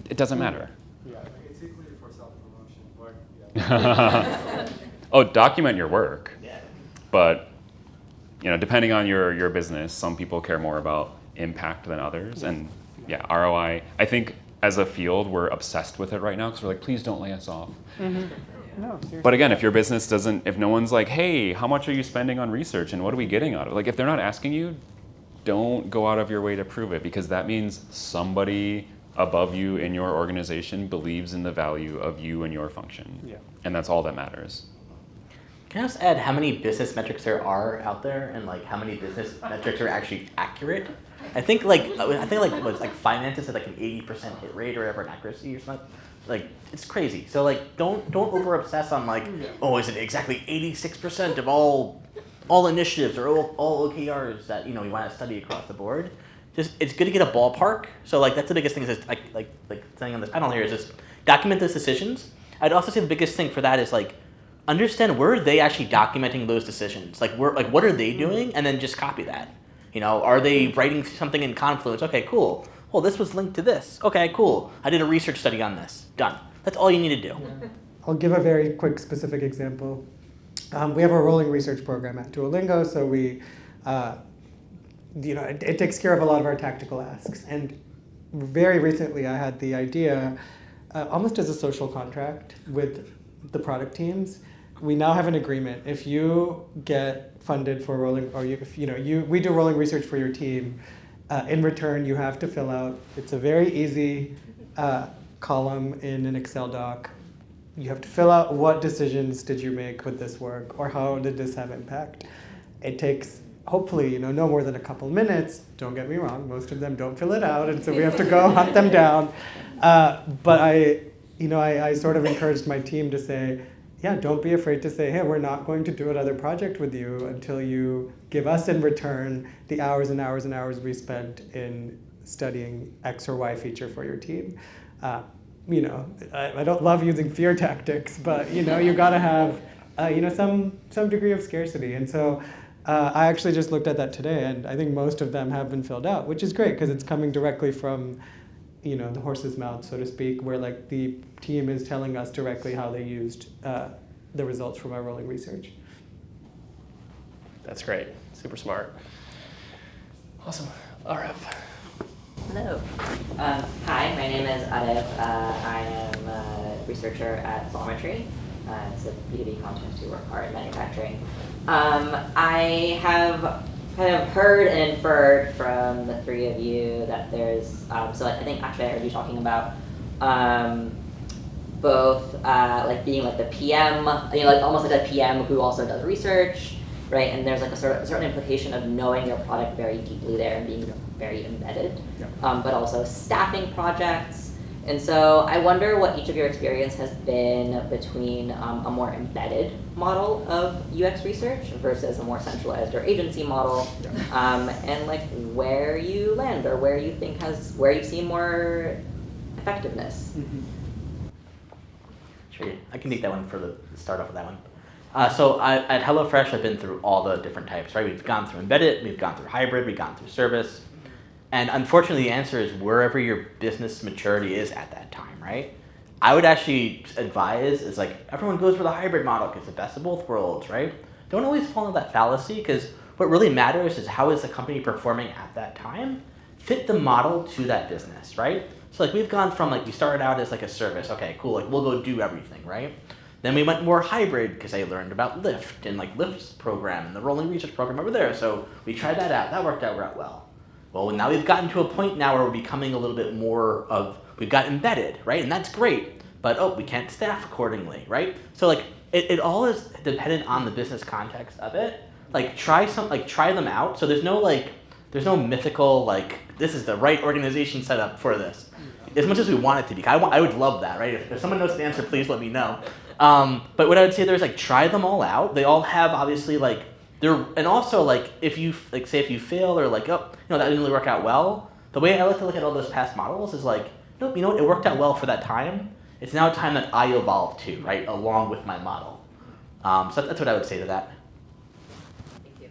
Speaker 4: it doesn't matter.
Speaker 6: Yeah, it's equally for self-promotion, but yeah.
Speaker 4: Oh, document your work.
Speaker 2: Yeah.
Speaker 4: But, depending on your business, some people care more about impact than others. And yeah, ROI, I think as a field, we're obsessed with it right now because we're like, please don't lay us off.
Speaker 3: Mm-hmm. No, seriously.
Speaker 4: But again, if your business doesn't, if no one's like, hey, how much are you spending on research and what are we getting out of it? Like, if they're not asking you, don't go out of your way to prove it, because that means somebody above you in your organization believes in the value of you and your function.
Speaker 3: Yeah.
Speaker 4: And that's all that matters.
Speaker 2: Can I just add how many business metrics there are out there, and how many business metrics are actually accurate? I think finance is at an 80% hit rate or whatever, accuracy or something. It's crazy. So don't over obsess on oh, is it exactly 86% of all initiatives or all OKRs that we want to study across the board. Just, it's good to get a ballpark. So that's the biggest thing is like saying on this panel here is just document those decisions. I'd also say the biggest thing for that is understand where are they actually documenting those decisions. What are they doing, and then just copy that. Are they writing something in Confluence? Okay, cool. Well, this was linked to this. Okay, cool. I did a research study on this. Done. That's all you need to do.
Speaker 3: Yeah. I'll give a very quick specific example. We have a rolling research program at Duolingo, so we, it takes care of a lot of our tactical asks. And very recently, I had the idea, almost as a social contract with the product teams, we now have an agreement. If you get funded for rolling, or we do rolling research for your team, in return you have to fill out, it's a very easy column in an Excel doc. You have to fill out what decisions did you make with this work, or how did this have impact. It takes, hopefully, no more than a couple minutes. Don't get me wrong, most of them don't fill it out, and so we have to go hunt them down. But I sort of encouraged my team to say, yeah, don't be afraid to say, hey, we're not going to do another project with you until you give us in return the hours and hours and hours we spent in studying X or Y feature for your team. I don't love using fear tactics, but you gotta have some degree of scarcity. And so I actually just looked at that today, and I think most of them have been filled out, which is great because it's coming directly from the horse's mouth, so to speak, where like the team is telling us directly how they used the results from our rolling research.
Speaker 1: That's great. Super smart. Awesome. Arif.
Speaker 7: Hello. Hi, my name is Arif. I am a researcher at Solmetry. It's a B2B content to work hard in manufacturing. I have kind of heard and inferred from the three of you that there's, so I think actually I heard you talking about both like being like the PM, like almost like a PM who also does research, right? And there's like a certain implication of knowing your product very deeply there and being very embedded, but also staffing projects. And so I wonder what each of your experience has been between a more embedded model of UX research versus a more centralized or agency model, and like where you land or where you think where you've seen more effectiveness.
Speaker 2: Mm-hmm. Sure, I can take that one for the start off with that one. So at HelloFresh, I've been through all the different types, right? We've gone through embedded, we've gone through hybrid, we've gone through service. And unfortunately, the answer is wherever your business maturity is at that time, right? I would actually advise, is like, everyone goes for the hybrid model because it's the best of both worlds, right? Don't always fall into that fallacy, because what really matters is how is the company performing at that time? Fit the model to that business, right? So like we've gone from like, we started out as like a service, okay, cool, like we'll go do everything, right? Then we went more hybrid because I learned about Lyft and like Lyft's program and the rolling research program over there. So we tried that out, that worked out well. Well, now we've gotten to a point now where we're becoming a little bit more of, we've got embedded, right? And that's great, but we can't staff accordingly, right? So like, it all is dependent on the business context of it. Like try them out. So there's no mythical, like, this is the right organization setup for this. As much as we want it to be. I would love that, right? If someone knows the answer, please let me know. But what I would say there is like, try them all out. They all have obviously like, and also like if you fail or like that didn't really work out well, the way I like to look at all those past models is like, nope, it worked out well for that time. It's now time that I evolve to, right, along with my model. So that's what I would say to that.
Speaker 7: Thank you.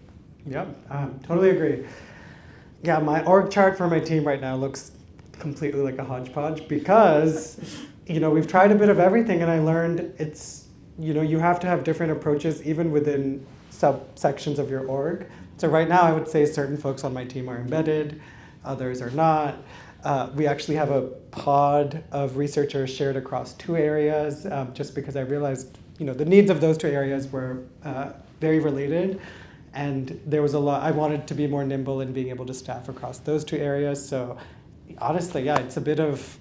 Speaker 3: Yep, totally agree. Yeah, my org chart for my team right now looks completely like a hodgepodge because we've tried a bit of everything, and I learned it's you have to have different approaches even within subsections of your org. So right now I would say certain folks on my team are embedded, others are not. We actually have a pod of researchers shared across 2 areas, just because I realized the needs of those 2 areas were very related, and there was a lot. I wanted to be more nimble in being able to staff across those 2 areas. So honestly, yeah, it's a bit of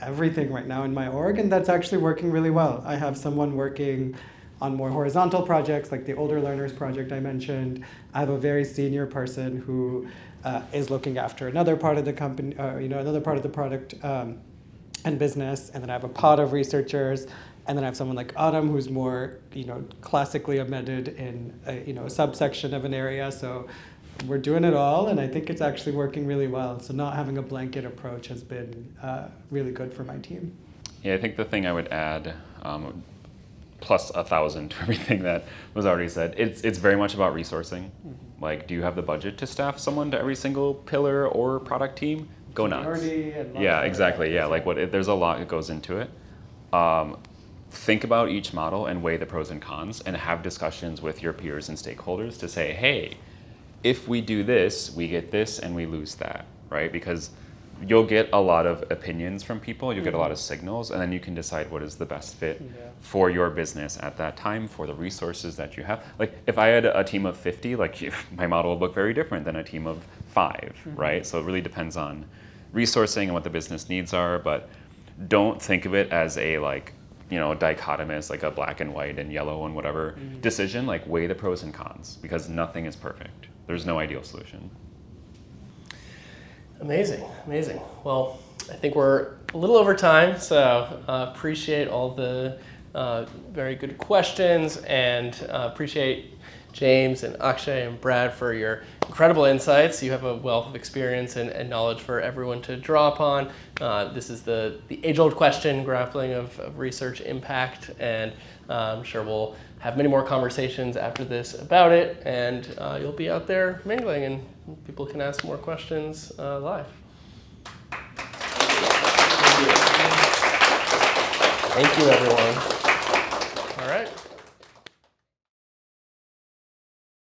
Speaker 3: everything right now in my org, and that's actually working really well. I have someone working on more horizontal projects, like the older learners project I mentioned. I have a very senior person who is looking after another part of the company, another part of the product and business. And then I have a pod of researchers. And then I have someone like Autumn, who's more, classically embedded in a subsection of an area. So we're doing it all, and I think it's actually working really well. So not having a blanket approach has been really good for my team.
Speaker 4: Yeah, I think the thing I would add, plus 1,000 to everything that was already said, it's very much about resourcing. Mm-hmm. Like, do you have the budget to staff someone to every single pillar or product team? Go nuts. Yeah, exactly. Yeah, like there's a lot that goes into it. Think about each model and weigh the pros and cons, and have discussions with your peers and stakeholders to say, hey, if we do this, we get this and we lose that, right? Because you'll get a lot of opinions from people, you'll get a lot of signals, and then you can decide what is the best fit for your business at that time, for the resources that you have. Like if I had a team of 50, like my model would look very different than a team of 5, right? So it really depends on resourcing and what the business needs are, but don't think of it as a dichotomous, like a black and white and yellow and whatever decision. Like weigh the pros and cons, because nothing is perfect. There's no ideal solution.
Speaker 1: Amazing, amazing. Well, I think we're a little over time, so appreciate all the very good questions, and appreciate James and Akshay and Brad for your incredible insights. You have a wealth of experience and knowledge for everyone to draw upon. This is the age-old question, grappling of research impact, and I'm sure we'll have many more conversations after this about it, and you'll be out there mingling, and people can ask more questions live. Thank you, everyone.